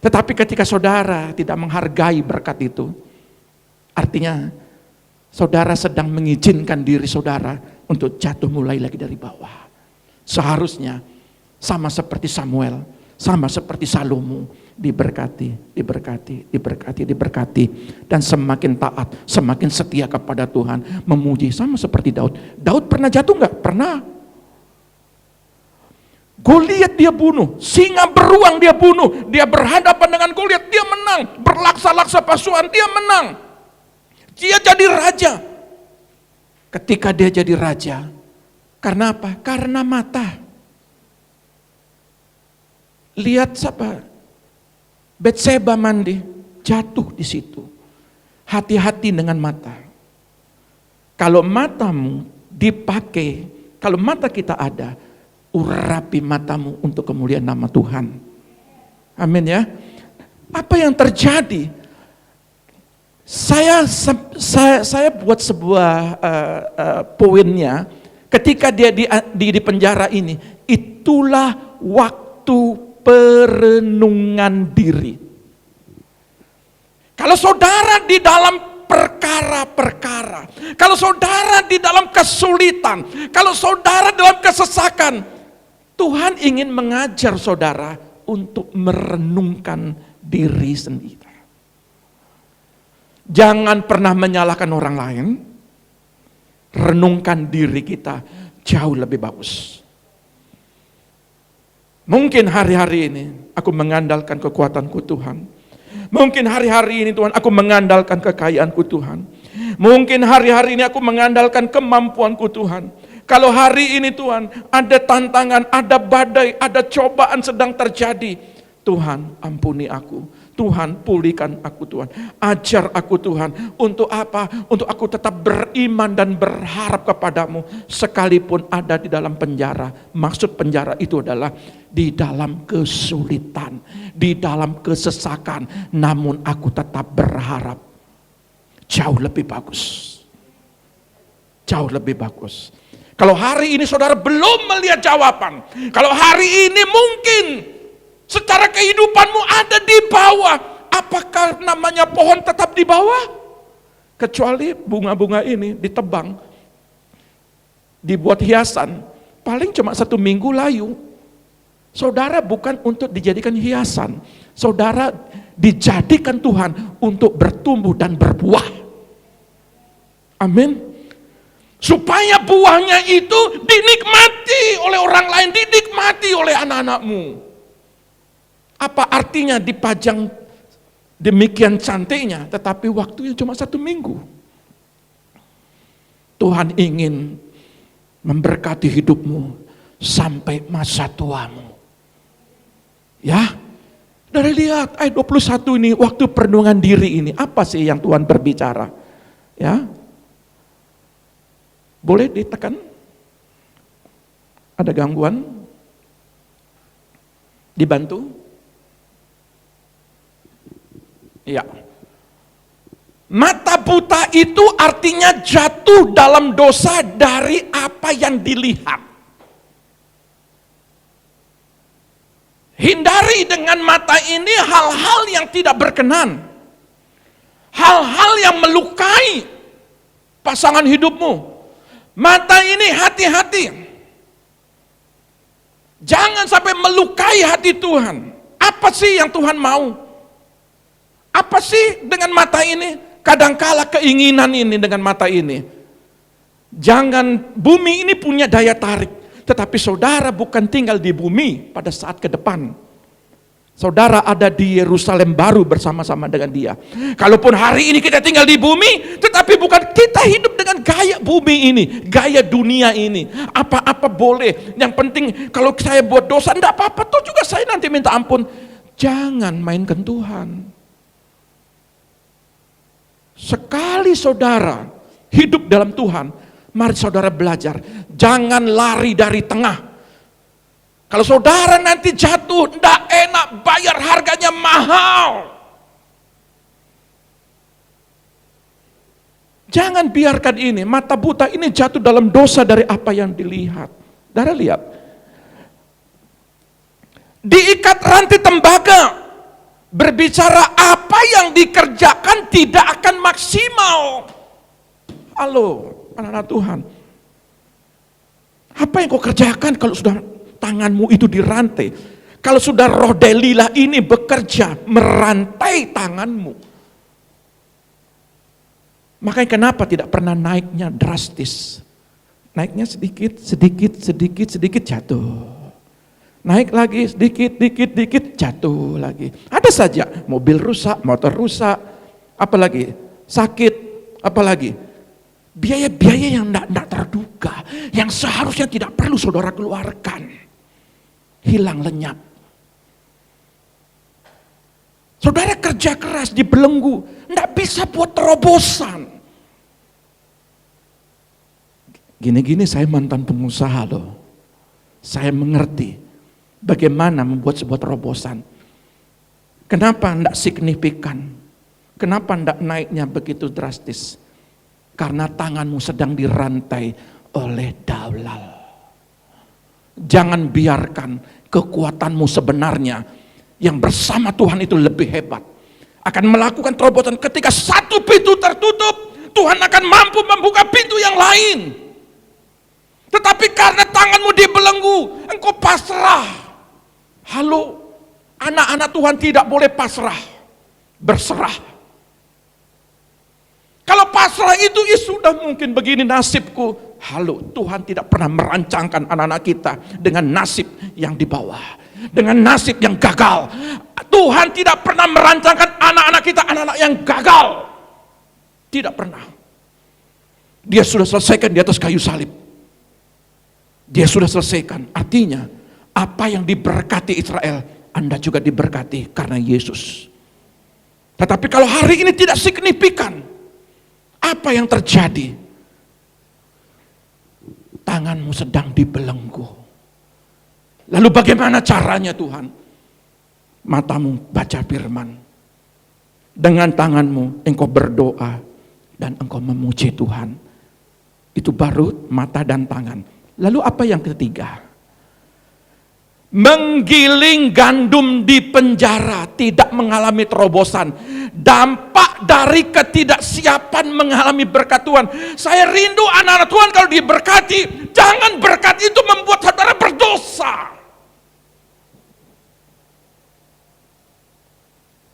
Tetapi ketika saudara tidak menghargai berkat itu, artinya saudara sedang mengizinkan diri saudara untuk jatuh mulai lagi dari bawah. Seharusnya sama seperti Samuel, sama seperti Salomo, diberkati, diberkati, diberkati, diberkati, dan semakin taat, semakin setia kepada Tuhan, memuji, sama seperti Daud. Daud pernah jatuh enggak? Pernah. Goliat dia bunuh, singa beruang dia bunuh, dia berhadapan dengan Goliat, dia menang, berlaksa-laksa pasukan, dia menang. Dia jadi raja. Ketika dia jadi raja, karena apa? Karena mata. Lihat siapa? Betseba mandi, jatuh di situ. Hati-hati dengan mata. Kalau matamu dipakai, kalau mata kita ada, urapi matamu untuk kemuliaan nama Tuhan. Amin ya. Apa yang terjadi? Saya buat sebuah poinnya. Ketika dia di penjara ini, itulah waktu perenungan diri. Kalau saudara di dalam perkara-perkara, kalau saudara di dalam kesulitan, kalau saudara dalam kesesakan, Tuhan ingin mengajar saudara untuk merenungkan diri sendiri. Jangan pernah menyalahkan orang lain. Renungkan diri kita jauh lebih bagus. Mungkin hari-hari ini aku mengandalkan kekuatanku Tuhan. Mungkin hari-hari ini Tuhan aku mengandalkan kekayaanku Tuhan. Mungkin hari-hari ini aku mengandalkan kemampuanku Tuhan. Kalau hari ini Tuhan ada tantangan, ada badai, ada cobaan sedang terjadi, Tuhan ampuni aku. Tuhan pulihkan aku Tuhan. Ajar aku Tuhan. Untuk apa? Untuk aku tetap beriman dan berharap kepadamu. Sekalipun ada di dalam penjara. Maksud penjara itu adalah di dalam kesulitan. Di dalam kesesakan. Namun aku tetap berharap. Jauh lebih bagus. Jauh lebih bagus. Kalau hari ini saudara belum melihat jawaban. Kalau hari ini mungkin secara kehidupanmu ada di bawah. Apakah namanya pohon tetap di bawah? Kecuali bunga-bunga ini ditebang, dibuat hiasan, paling cuma 1 minggu layu. Saudara bukan untuk dijadikan hiasan. Saudara dijadikan Tuhan untuk bertumbuh dan berbuah. Amin. Supaya buahnya itu dinikmati oleh orang lain, dinikmati oleh anak-anakmu. Apa artinya dipajang demikian cantiknya, tetapi waktunya cuma 1 minggu? Tuhan ingin memberkati hidupmu sampai masa tuamu. Ya, dari lihat ayat 21 ini, waktu perenungan diri ini, apa sih yang Tuhan berbicara? Ya, boleh ditekan? Ada gangguan? Dibantu? Ya. Mata buta itu artinya jatuh dalam dosa dari apa yang dilihat. Hindari dengan mata ini hal-hal yang tidak berkenan. Hal-hal yang melukai pasangan hidupmu. Mata ini hati-hati. Jangan sampai melukai hati Tuhan. Apa sih yang Tuhan mau? Apa sih dengan mata ini? Kadangkala keinginan ini dengan mata ini. Jangan, bumi ini punya daya tarik. Tetapi saudara bukan tinggal di bumi pada saat ke depan. Saudara ada di Yerusalem baru bersama-sama dengan dia. Kalaupun hari ini kita tinggal di bumi, tetapi bukan kita hidup dengan gaya bumi ini, gaya dunia ini. Apa-apa boleh. Yang penting kalau saya buat dosa, enggak apa-apa, toh juga saya nanti minta ampun. Jangan mainkan Tuhan. Sekali saudara hidup dalam Tuhan, mari saudara belajar, jangan lari dari tengah. Kalau saudara nanti jatuh, ndak enak, bayar harganya mahal. Jangan biarkan ini, mata buta ini jatuh dalam dosa dari apa yang dilihat. Saudara lihat, diikat rantai tembaga, berbicara apa yang dikerjakan tidak akan maksimal. Halo, anak-anak Tuhan. Apa yang kau kerjakan kalau sudah tanganmu itu dirantai? Kalau sudah roh Delilah ini bekerja, merantai tanganmu. Makanya kenapa tidak pernah naiknya drastis? Naiknya sedikit, sedikit, sedikit, sedikit jatuh. Naik lagi sedikit, dikit, jatuh lagi. Ada saja mobil rusak, motor rusak, apalagi sakit, apalagi biaya-biaya yang tidak terduga, yang seharusnya tidak perlu saudara keluarkan, hilang lenyap. Saudara kerja keras dibelenggu, tidak bisa buat terobosan. Gini-gini saya mantan pengusaha loh, saya mengerti bagaimana membuat sebuah terobosan. Kenapa tidak signifikan? Kenapa tidak naiknya begitu drastis? Karena tanganmu sedang dirantai oleh dalal. Jangan biarkan kekuatanmu sebenarnya yang bersama Tuhan itu lebih hebat. Akan melakukan terobosan ketika satu pintu tertutup, Tuhan akan mampu membuka pintu yang lain. Tetapi karena tanganmu dibelenggu, engkau pasrah. Halo, anak-anak Tuhan tidak boleh pasrah, berserah. Kalau pasrah itu, ya sudah, mungkin begini nasibku. Halo, Tuhan tidak pernah merancangkan anak-anak kita dengan nasib yang di bawah, dengan nasib yang gagal. Tuhan tidak pernah merancangkan anak-anak kita anak-anak yang gagal. Tidak pernah. Dia sudah selesaikan di atas kayu salib. Dia sudah selesaikan. Artinya, apa yang diberkati Israel, Anda juga diberkati karena Yesus. Tetapi kalau hari ini tidak signifikan, apa yang terjadi? Tanganmu sedang dibelenggu. Lalu bagaimana caranya Tuhan? Matamu baca firman. Dengan tanganmu engkau berdoa dan engkau memuji Tuhan. Itu baru mata dan tangan. Lalu apa yang ketiga? Menggiling gandum di penjara, tidak mengalami terobosan. Dampak dari ketidaksiapan mengalami berkat Tuhan. Saya rindu anak-anak Tuhan kalau diberkati, jangan berkat itu membuat saudara berdosa.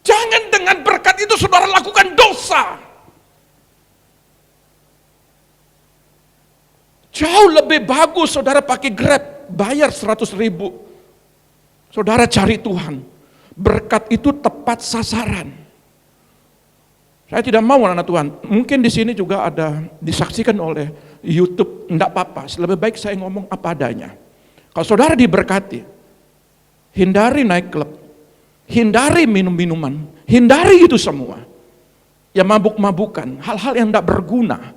Jangan dengan berkat itu saudara lakukan dosa. Jauh lebih bagus saudara pakai Grab, bayar 100.000. Saudara cari Tuhan. Berkat itu tepat sasaran. Saya tidak mau anak Tuhan. Mungkin di sini juga ada disaksikan oleh YouTube. Enggak apa-apa. Lebih baik saya ngomong apa adanya. Kalau saudara diberkati, hindari naik klub, hindari minum-minuman, hindari itu semua. Ya mabuk-mabukan, hal-hal yang tidak berguna.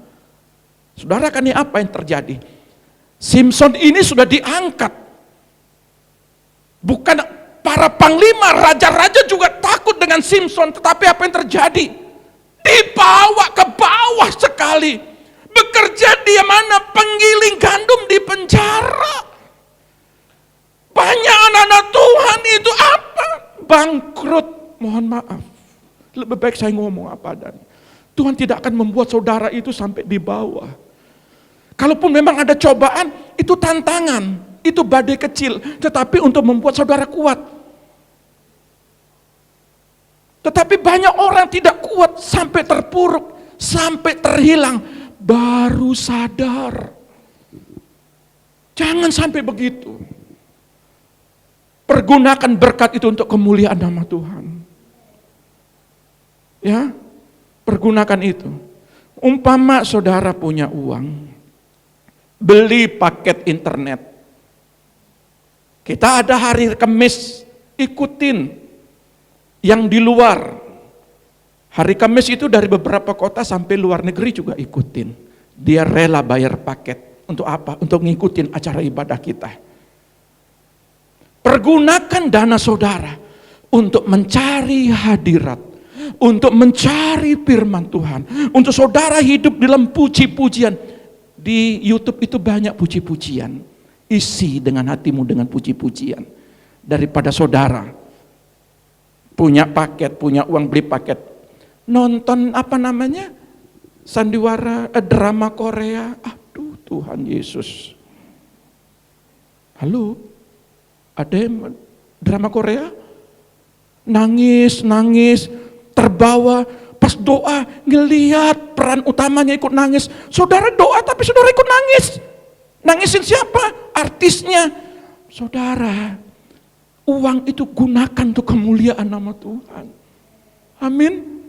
Saudara kan ini apa yang terjadi? Simpson ini sudah diangkat. Bukan para panglima, raja-raja juga takut dengan Simpson, tetapi apa yang terjadi? Dibawa ke bawah sekali. Bekerja dia mana? Penggiling gandum di penjara. Banyak anak-anak Tuhan itu apa? Bangkrut. Mohon maaf. Lebih baik saya ngomong apa adanya. Tuhan tidak akan membuat saudara itu sampai di bawah. Kalaupun memang ada cobaan, itu tantangan. Itu badai kecil, tetapi untuk membuat saudara kuat. Tetapi banyak orang tidak kuat sampai terpuruk, sampai terhilang, baru sadar. Jangan sampai begitu. Pergunakan berkat itu untuk kemuliaan nama Tuhan. Ya, pergunakan itu. Umpama saudara punya uang, beli paket internet. Kita ada hari Kamis, ikutin yang di luar. Hari Kamis itu dari beberapa kota sampai luar negeri juga ikutin. Dia rela bayar paket. Untuk apa? Untuk ngikutin acara ibadah kita. Pergunakan dana saudara untuk mencari hadirat, untuk mencari firman Tuhan, untuk saudara hidup dalam puji-pujian. Di YouTube itu banyak puji-pujian. Isi dengan hatimu dengan puji-pujian. Daripada saudara punya paket, punya uang beli paket, nonton apa namanya, sandiwara, drama Korea. Aduh Tuhan Yesus. Halo, ada yang drama Korea? Nangis, terbawa. Pas doa, ngelihat peran utamanya ikut nangis. Saudara doa tapi saudara ikut nangis. Nangisin siapa? Artisnya. Saudara, uang itu gunakan untuk kemuliaan nama Tuhan. Amin.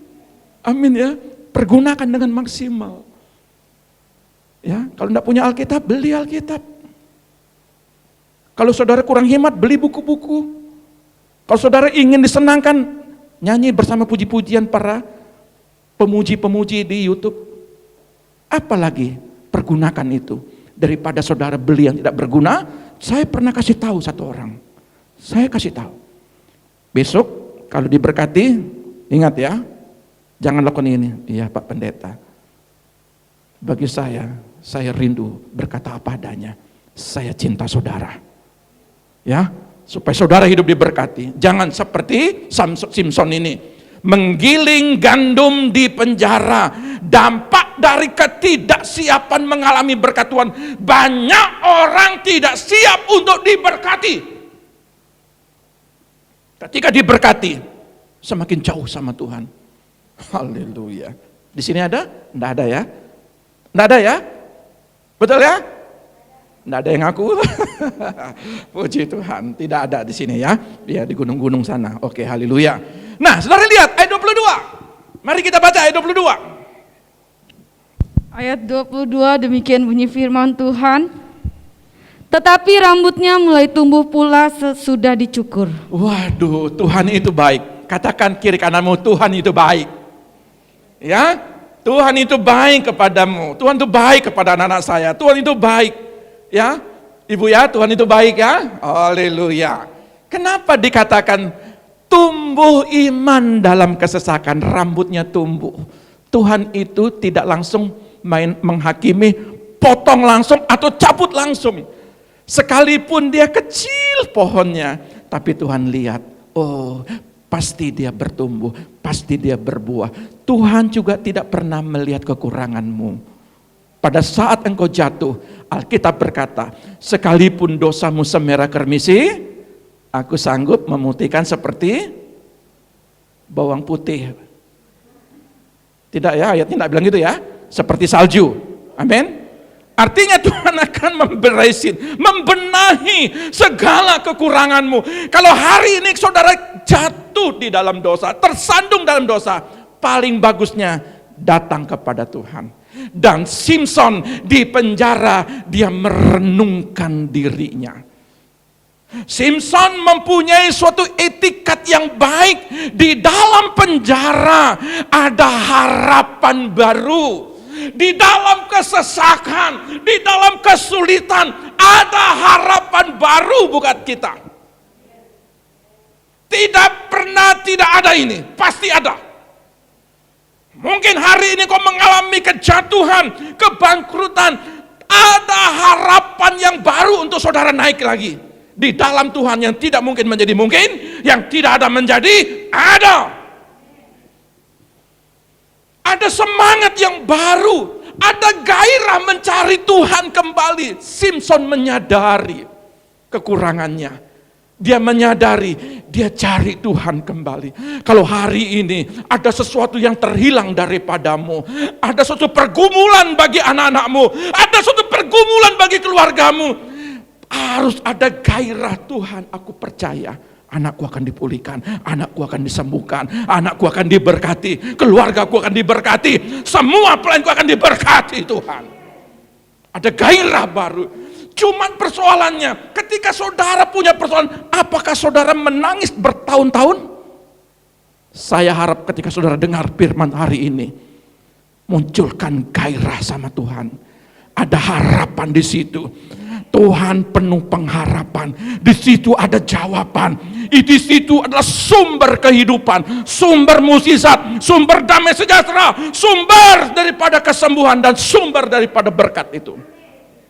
Amin ya. Pergunakan dengan maksimal. Ya, kalau tidak punya Alkitab, beli Alkitab. Kalau saudara kurang hemat, beli buku-buku. Kalau saudara ingin disenangkan, nyanyi bersama puji-pujian para pemuji-pemuji di YouTube. Apalagi pergunakan itu. Daripada saudara beli yang tidak berguna. Saya pernah kasih tahu satu orang. Saya kasih tahu. Besok kalau diberkati, ingat ya, jangan lakukan ini. Iya Pak Pendeta. Bagi saya rindu berkata apa adanya. Saya cinta saudara. Ya, supaya saudara hidup diberkati. Jangan seperti Simpson ini. Menggiling gandum di penjara. Dampak dari ketidaksiapan mengalami berkat Tuhan. Banyak orang tidak siap untuk diberkati. Ketika diberkati, semakin jauh sama Tuhan. Haleluya. Di sini ada? Enggak ada ya? Enggak ada ya? Betul ya? Enggak ada yang ngaku. Puji Tuhan, tidak ada di sini ya. Dia di gunung-gunung sana. Oke, haleluya. Nah, saudara lihat ayat 22. Mari kita baca ayat 22. Ayat 22 demikian bunyi firman Tuhan. Tetapi rambutnya mulai tumbuh pula sesudah dicukur. Waduh, Tuhan itu baik. Katakan kiri kananmu, Tuhan itu baik. Ya, Tuhan itu baik kepadamu. Tuhan itu baik kepada anak-anak saya. Tuhan itu baik. Ya, Ibu ya, Tuhan itu baik ya. Haleluya. Kenapa dikatakan tumbuh iman dalam kesesakan, rambutnya tumbuh? Tuhan itu tidak langsung main menghakimi, potong langsung atau cabut langsung. Sekalipun dia kecil pohonnya, tapi Tuhan lihat, oh pasti dia bertumbuh, pasti dia berbuah. Tuhan juga tidak pernah melihat kekuranganmu. Pada saat engkau jatuh, Alkitab berkata, sekalipun dosamu semerah kermisi, aku sanggup memutihkan seperti bawang putih. Tidak ya, ayatnya tidak bilang gitu ya, seperti salju. Amin. Artinya Tuhan akan membenahi segala kekuranganmu. Kalau hari ini saudara jatuh di dalam dosa, tersandung dalam dosa, paling bagusnya datang kepada Tuhan. Dan Simson di penjara, dia merenungkan dirinya. Simson mempunyai suatu etikat yang baik. Di dalam penjara ada harapan baru. Di dalam kesesakan, di dalam kesulitan, ada harapan baru buat kita. Tidak pernah tidak ada ini, pasti ada. Mungkin hari ini kau mengalami kejatuhan, kebangkrutan, ada harapan yang baru untuk saudara naik lagi. Di dalam Tuhan yang tidak mungkin menjadi mungkin, yang tidak ada menjadi ada. Ada semangat yang baru, ada gairah mencari Tuhan kembali. Simson menyadari kekurangannya. Dia menyadari, dia cari Tuhan kembali. Kalau hari ini ada sesuatu yang terhilang daripadamu, ada suatu pergumulan bagi anak-anakmu, ada suatu pergumulan bagi keluargamu, harus ada gairah. Tuhan, aku percaya anakku akan dipulihkan, anakku akan disembuhkan, anakku akan diberkati, keluargaku akan diberkati, semua pelayanku akan diberkati Tuhan. Ada gairah baru. Cuman persoalannya, ketika saudara punya persoalan, apakah saudara menangis bertahun-tahun? Saya harap ketika saudara dengar firman hari ini, munculkan gairah sama Tuhan. Ada harapan di situ. Tuhan penuh pengharapan. Di situ ada jawaban. Di situ adalah sumber kehidupan, sumber mukjizat, sumber damai sejahtera, sumber daripada kesembuhan dan sumber daripada berkat itu.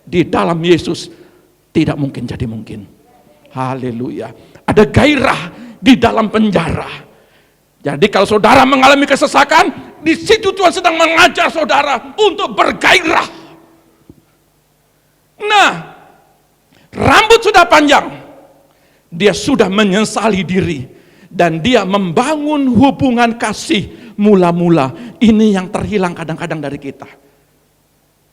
Di dalam Yesus tidak mungkin jadi mungkin. Haleluya. Ada gairah di dalam penjara. Jadi kalau saudara mengalami kesesakan, di situ Tuhan sedang mengajar saudara untuk bergairah. Nah, rambut sudah panjang, dia sudah menyesali diri, dan dia membangun hubungan kasih mula-mula. Ini yang terhilang kadang-kadang dari kita.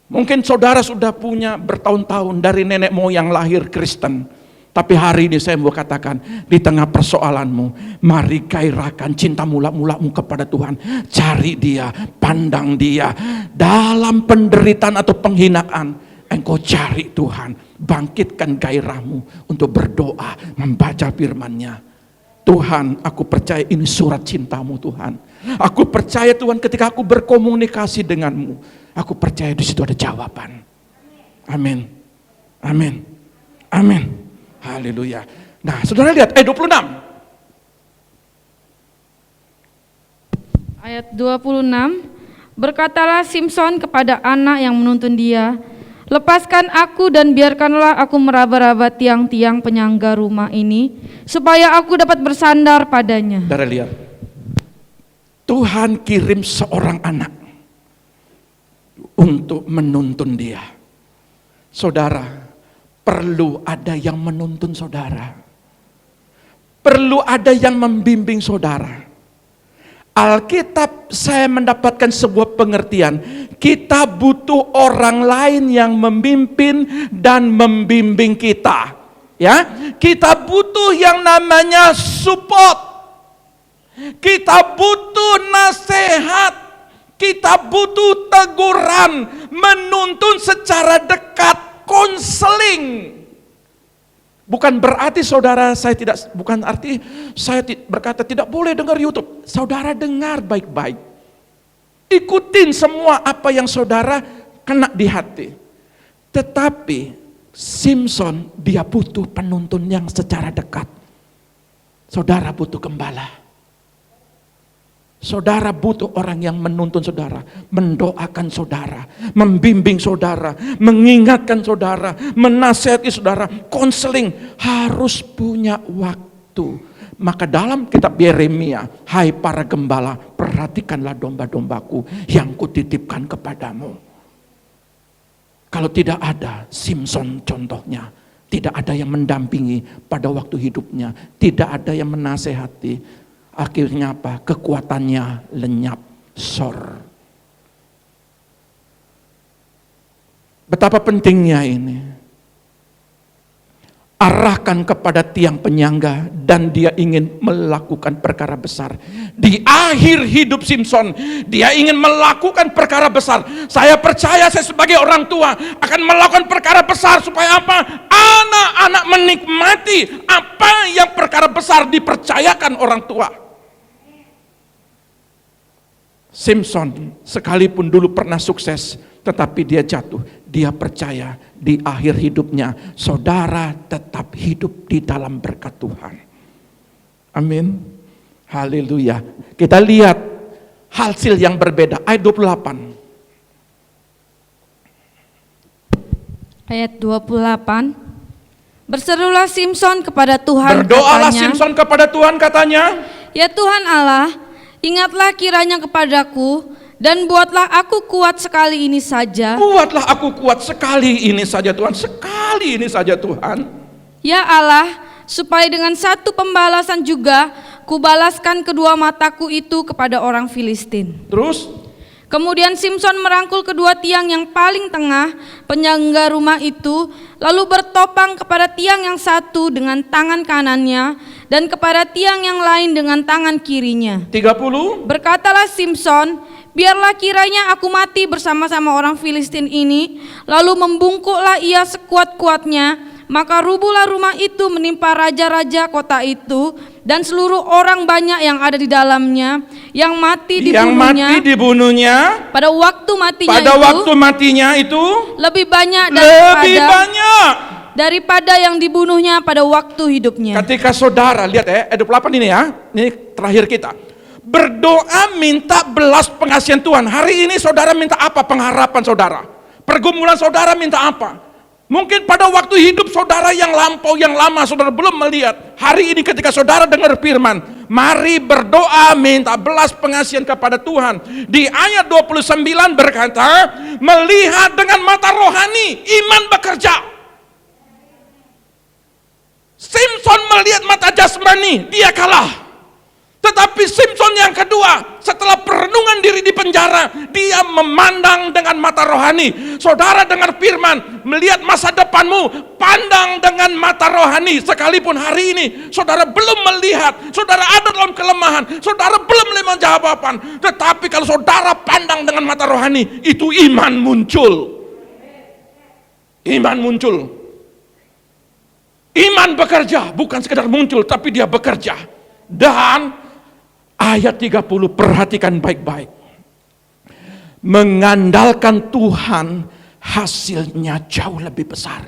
Mungkin saudara sudah punya bertahun-tahun dari nenek moyang lahir Kristen, tapi hari ini saya mau katakan, di tengah persoalanmu, mari gairahkan cinta mula-mulamu kepada Tuhan. Cari dia, pandang dia. Dalam penderitaan atau penghinaan, engkau cari Tuhan. Bangkitkan gairahmu untuk berdoa, membaca firman-Nya. Tuhan, aku percaya ini surat cintamu Tuhan. Aku percaya Tuhan, ketika aku berkomunikasi denganmu, aku percaya di situ ada jawaban. Amin. Amin. Amin. Haleluya. Nah, saudara lihat ayat 26. Ayat 26, berkatalah Simson kepada anak yang menuntun dia, lepaskan aku dan biarkanlah aku meraba-raba tiang-tiang penyangga rumah ini, supaya aku dapat bersandar padanya. Saudara lihat, Tuhan kirim seorang anak untuk menuntun dia. Saudara, perlu ada yang menuntun saudara. Perlu ada yang membimbing saudara. Alkitab saya mendapatkan sebuah pengertian. Kita butuh orang lain yang memimpin dan membimbing kita. Ya, kita butuh yang namanya support. Kita butuh nasihat, kita butuh teguran, menuntun secara dekat, konseling. Bukan berarti saudara saya berkata tidak boleh dengar YouTube. Saudara dengar baik-baik. Ikutin semua apa yang saudara kena di hati. Tetapi Simpson dia butuh penuntun yang secara dekat. Saudara butuh gembala. Saudara butuh orang yang menuntun saudara, mendoakan saudara, membimbing saudara, mengingatkan saudara, menasihati saudara, konseling. Harus punya waktu. Maka dalam kitab Yeremia, hai para gembala, perhatikanlah domba-dombaku yang kutitipkan kepadamu. Kalau tidak ada Simpson contohnya, tidak ada yang mendampingi pada waktu hidupnya, tidak ada yang menasehati. Akhirnya apa? Kekuatannya lenyap, sor. Betapa pentingnya ini. Arahkan kepada tiang penyangga dan dia ingin melakukan perkara besar. Di akhir hidup Simpson, dia ingin melakukan perkara besar. Saya percaya saya sebagai orang tua akan melakukan perkara besar supaya apa? Anak-anak menikmati apa yang perkara besar dipercayakan orang tua. Simpson sekalipun dulu pernah sukses, tetapi dia jatuh. Dia percaya di akhir hidupnya, saudara tetap hidup di dalam berkat Tuhan. Amin. Haleluya. Kita lihat hasil yang berbeda. Ayat 28. Ayat 28. Berserulah Simpson kepada Tuhan, berdoalah katanya, Simpson kepada Tuhan, katanya, ya Tuhan Allah, ingatlah kiranya kepadaku dan buatlah aku kuat sekali ini saja. Buatlah aku kuat sekali ini saja Tuhan, sekali ini saja Tuhan. Ya Allah, supaya dengan satu pembalasan juga kubalaskan kedua mataku itu kepada orang Filistin. Terus? Kemudian Simpson merangkul kedua tiang yang paling tengah penyangga rumah itu, lalu bertopang kepada tiang yang satu dengan tangan kanannya dan kepada tiang yang lain dengan tangan kirinya. 30. Berkatalah Simpson, biarlah kiranya aku mati bersama-sama orang Filistin ini. Lalu membungkuklah ia sekuat-kuatnya, maka rubuhlah rumah itu menimpa raja-raja kota itu dan seluruh orang banyak yang ada di dalamnya, yang mati dibunuhnya. Pada waktu matinya itu lebih banyak daripada yang dibunuhnya pada waktu hidupnya. Ketika saudara lihat ayat 28 ini ya, ini terakhir kita. Berdoa minta belas pengasihan Tuhan. Hari ini saudara minta apa pengharapan saudara? Pergumulan saudara minta apa? Mungkin pada waktu hidup saudara yang lampau, yang lama saudara belum melihat. Hari ini ketika saudara dengar firman, mari berdoa minta belas pengasihan kepada Tuhan. Di ayat 29 berkata, melihat dengan mata rohani, iman bekerja. Simpson melihat mata jasmani, dia kalah. Tetapi Simpson yang kedua, setelah perenungan diri di penjara, dia memandang dengan mata rohani. Saudara dengar firman, melihat masa depanmu, pandang dengan mata rohani. Sekalipun hari ini saudara belum melihat, saudara ada dalam kelemahan, saudara belum menerima jawaban, tetapi kalau saudara pandang dengan mata rohani, itu iman muncul. Iman muncul. Iman bekerja, bukan sekedar muncul, tapi dia bekerja. Dan ayat 30, perhatikan baik-baik. Mengandalkan Tuhan, hasilnya jauh lebih besar.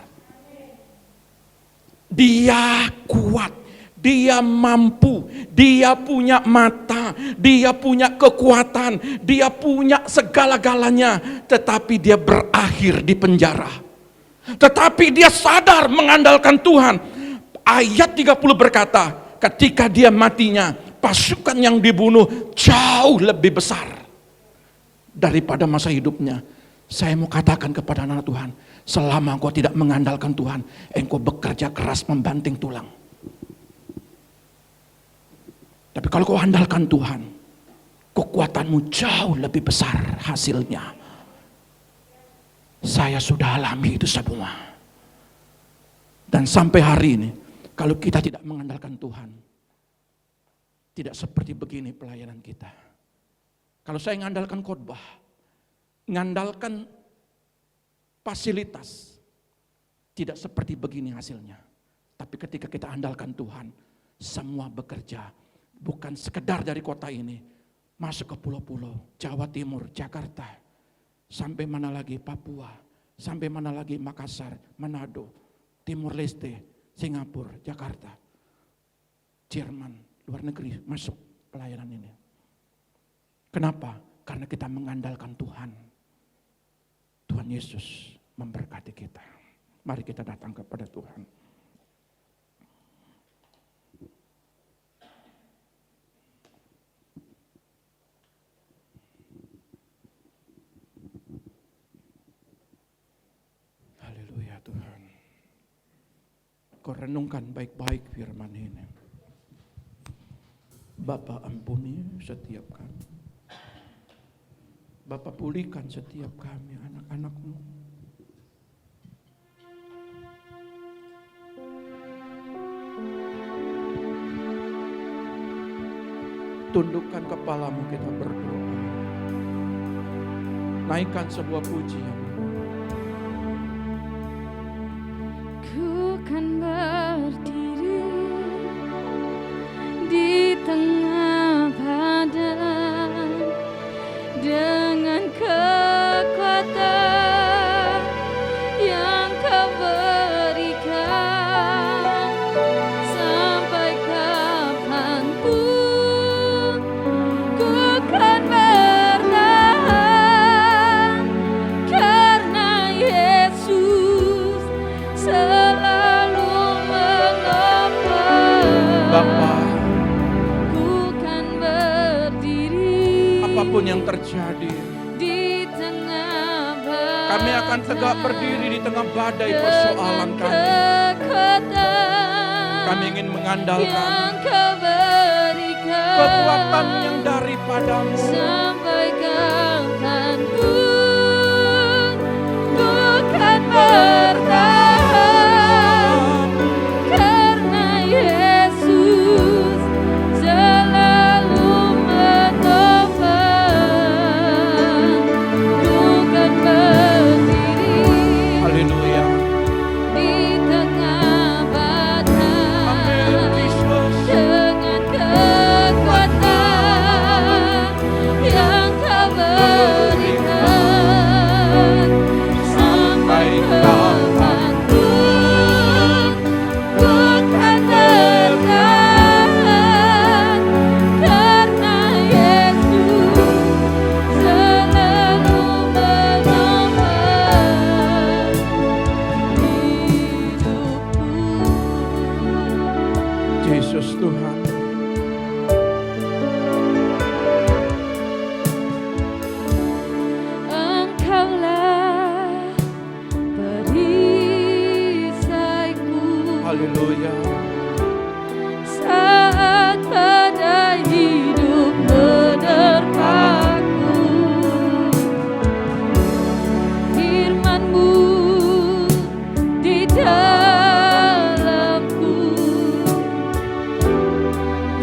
Dia kuat, dia mampu, dia punya mata, dia punya kekuatan, dia punya segala-galanya, tetapi dia berakhir di penjara. Tetapi dia sadar mengandalkan Tuhan. Ayat 30 berkata, ketika dia matinya, pasukan yang dibunuh jauh lebih besar daripada masa hidupnya. Saya mau katakan kepada anak Tuhan, selama engkau tidak mengandalkan Tuhan, engkau bekerja keras membanting tulang. Tapi kalau kau andalkan Tuhan, kekuatanmu jauh lebih besar hasilnya. Saya sudah alami itu semua. Dan sampai hari ini, kalau kita tidak mengandalkan Tuhan, tidak seperti begini pelayanan kita. Kalau saya mengandalkan khotbah, mengandalkan fasilitas, tidak seperti begini hasilnya. Tapi ketika kita andalkan Tuhan, semua bekerja. Bukan sekedar dari kota ini, masuk ke pulau-pulau, Jawa Timur, Jakarta, sampai mana lagi Papua, sampai mana lagi Makassar, Manado, Timur Leste, Singapura, Jakarta, Jerman, luar negeri masuk pelayanan ini. Kenapa? Karena kita mengandalkan Tuhan. Tuhan Yesus memberkati kita. Mari kita datang kepada Tuhan. Haleluya Tuhan. Kau renungkan baik-baik firman ini. Bapa ampuni setiap kami. Bapa pulihkan setiap kami anak-anak-Mu. Tundukkan kepalamu, kita berdoa. Naikkan sebuah pujian. Ku kan berdiri di tengah badan dengan kekuatan yang Kau berikan. Sampai kapanpun ku kan bertahan, karena Yesus selalu menopang. Bapa, Ku kan berdiri apapun yang terjadi, di tengah badai, kami akan tegak berdiri di tengah badai persoalan kami. Kami ingin mengandalkan yang Kau berikan. kekuatan yang daripadamu. Sampai kapanpun ku kan bertahan, karena Yesus selalu menopang. Ku kan berdiri Haleluya. di tengah badai Amin, Yesus. dengan kekuatan yang Kau berikan. Sampai kapanpun ku kan bertahan, karena Yesus selalu menopang hidupku. Yesus Tuhan. Engkaulah perisaiku Haleluya. saat badai hidup menerpaku. Firman-Mu di dalamku,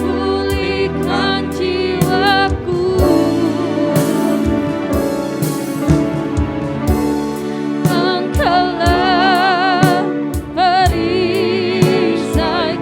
pulihkan jiwaku. Engkaulah perisaiku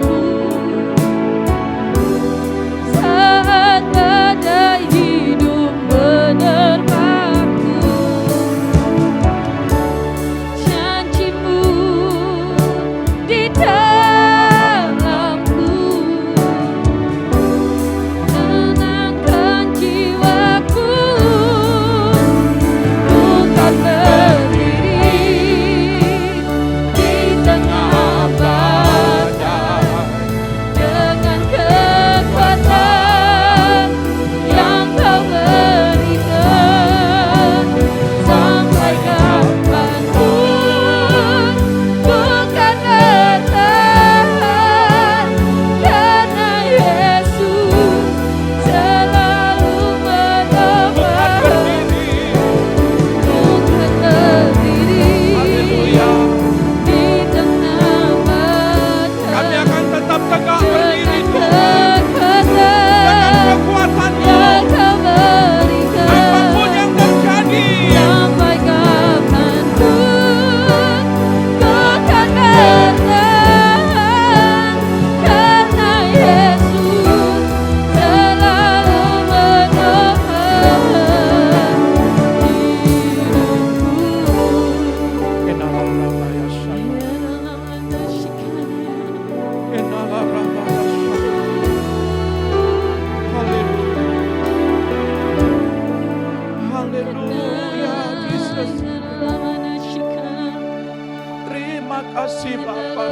Terima kasih Bapa.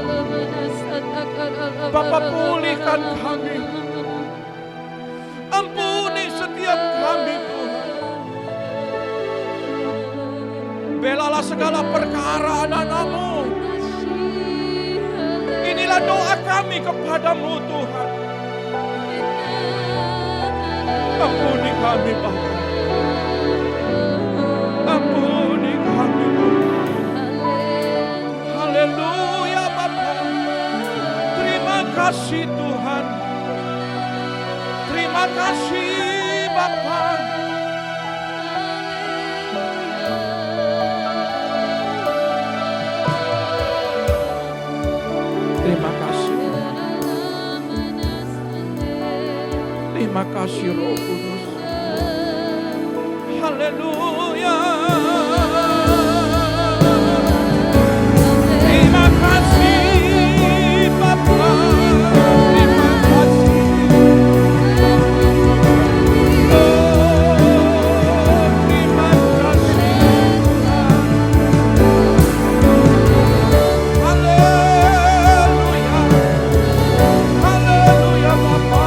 Bapa, pulihkan kami. Ampuni setiap kami Tuhan. Belalah segala perkara anak-anak-Mu. Inilah doa kami kepadamu Tuhan. Ampuni kami Bapa. Ampuni kami Tuhan. Haleluya Bapa. Terima kasih Tuhan. Terima kasih Bapa. Terima kasih Tuhan. Terima kasih Roh Kudus. Haleluya. Terima kasih Bapa. Terima kasih. Terima kasih. Haleluya. Haleluya Bapa.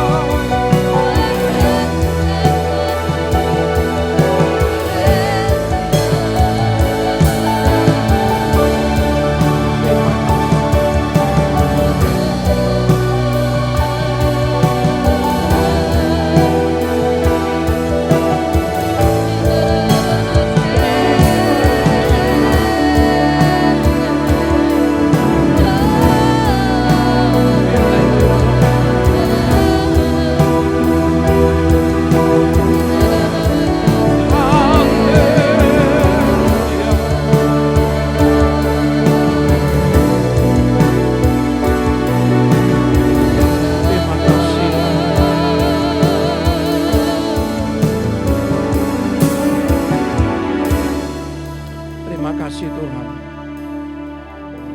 Terima kasih Tuhan.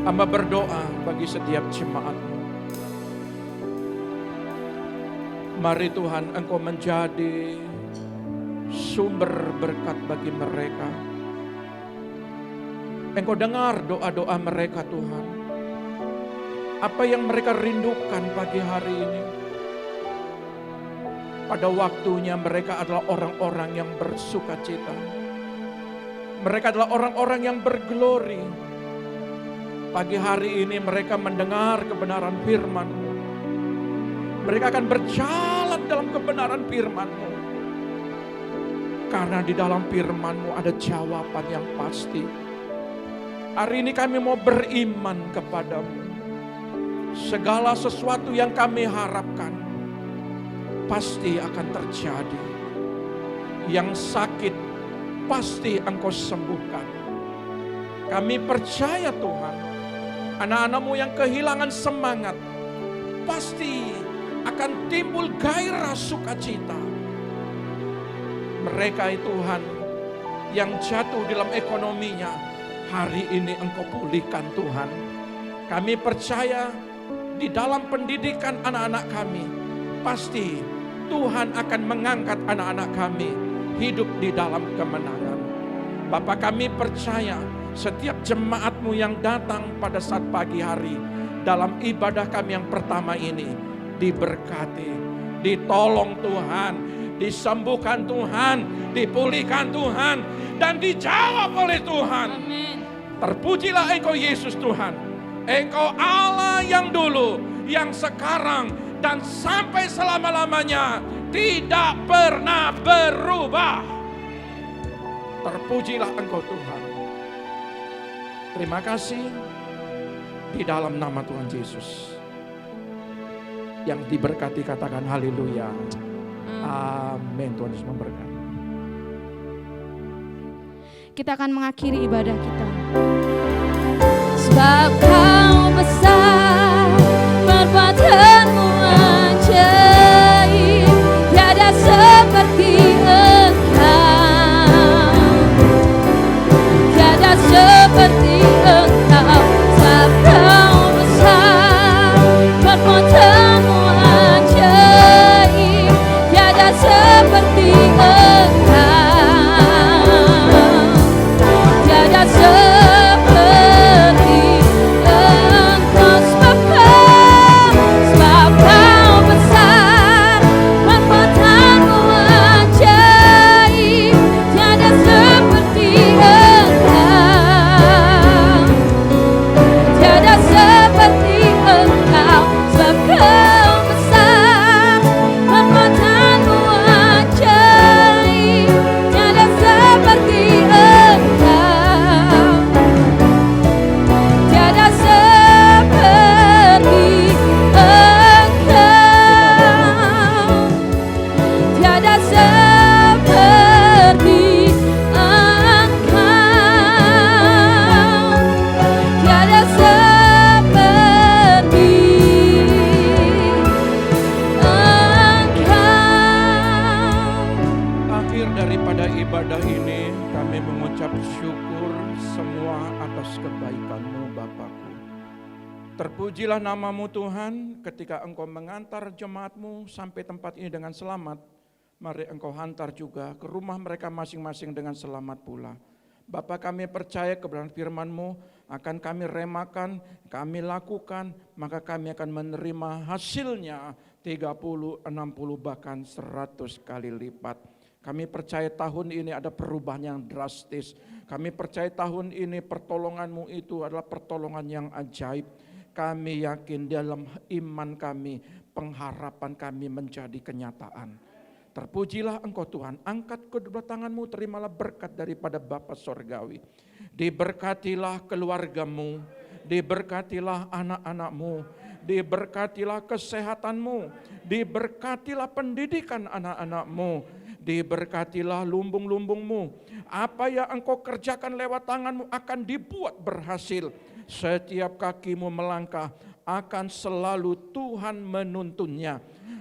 Hamba berdoa bagi setiap jemaat-Mu. Mari Tuhan Engkau menjadi sumber berkat bagi mereka. Engkau dengar doa-doa mereka Tuhan. Apa yang mereka rindukan pagi hari ini. Pada waktunya mereka adalah orang-orang yang bersukacita. Mereka adalah orang-orang yang berglori. Pagi hari ini mereka mendengar kebenaran firman-Mu. Mereka akan berjalan dalam kebenaran firman-Mu. Karena di dalam firman-Mu ada jawaban yang pasti. Hari ini kami mau beriman kepadamu. Segala sesuatu yang kami harapkan pasti akan terjadi. Yang sakit pasti Engkau sembuhkan. Kami percaya Tuhan, anak-anak-Mu yang kehilangan semangat, pasti akan timbul gairah sukacita. Mereka Tuhan, yang jatuh dalam ekonominya, hari ini Engkau pulihkan Tuhan. Kami percaya di dalam pendidikan anak-anak kami, pasti Tuhan akan mengangkat anak-anak kami hidup di dalam kemenangan. Bapa, kami percaya setiap jemaat-Mu yang datang pada saat pagi hari dalam ibadah kami yang pertama ini diberkati, ditolong Tuhan, disembuhkan Tuhan, dipulihkan Tuhan, dan dijawab oleh Tuhan. Amin. Terpujilah Engkau Yesus Tuhan. Engkau Allah yang dulu, yang sekarang, dan sampai selama-lamanya tidak pernah berubah. Terpujilah Engkau Tuhan. Terima kasih di dalam nama Tuhan Yesus. Yang diberkati katakan haleluya. Amin. Tuhan Yesus memberkati. Kita akan mengakhiri ibadah kita. Sebab Kau besar, perbuatanmu ajaib, tiada seperti Engkau, tiada seperti Engkau. Sebab Kau besar, perbuatanmu ajaib, tiada seperti Engkau, tiada seperti Engkau. Terpujilah nama-Mu Tuhan, ketika Engkau mengantar jemaat-Mu sampai tempat ini dengan selamat, mari Engkau hantar juga ke rumah mereka masing-masing dengan selamat pula. Bapa, kami percaya kebenaran firman-Mu akan kami remakan, kami lakukan, maka kami akan menerima hasilnya 30, 60, bahkan 100 kali lipat. Kami percaya tahun ini ada perubahan yang drastis. Kami percaya tahun ini pertolongan-Mu itu adalah pertolongan yang ajaib. Kami yakin dalam iman kami, pengharapan kami menjadi kenyataan. Terpujilah Engkau Tuhan, angkat kedua tangan-Mu, terimalah berkat daripada Bapa Sorgawi. Diberkatilah keluarga-Mu, diberkatilah anak-anak-Mu, diberkatilah kesehatan-Mu, diberkatilah pendidikan anak-anak-Mu, diberkatilah lumbung-lumbung-Mu. Apa yang Engkau kerjakan lewat tangan-Mu akan dibuat berhasil. Setiap kakimu melangkah akan selalu Tuhan menuntunnya.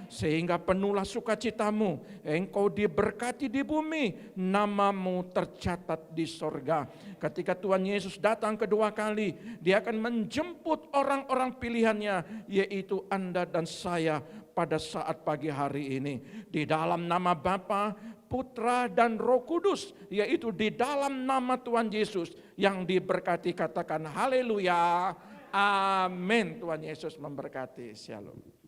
Sehingga penuhlah sukacitamu, engkau diberkati di bumi, namamu tercatat di sorga. Ketika Tuhan Yesus datang kedua kali, Dia akan menjemput orang-orang pilihannya, yaitu Anda dan saya pada saat pagi hari ini. Di dalam nama Bapa, Putra dan Roh Kudus, yaitu di dalam nama Tuhan Yesus yang diberkati, katakan haleluya, amin. Tuhan Yesus memberkati, shalom.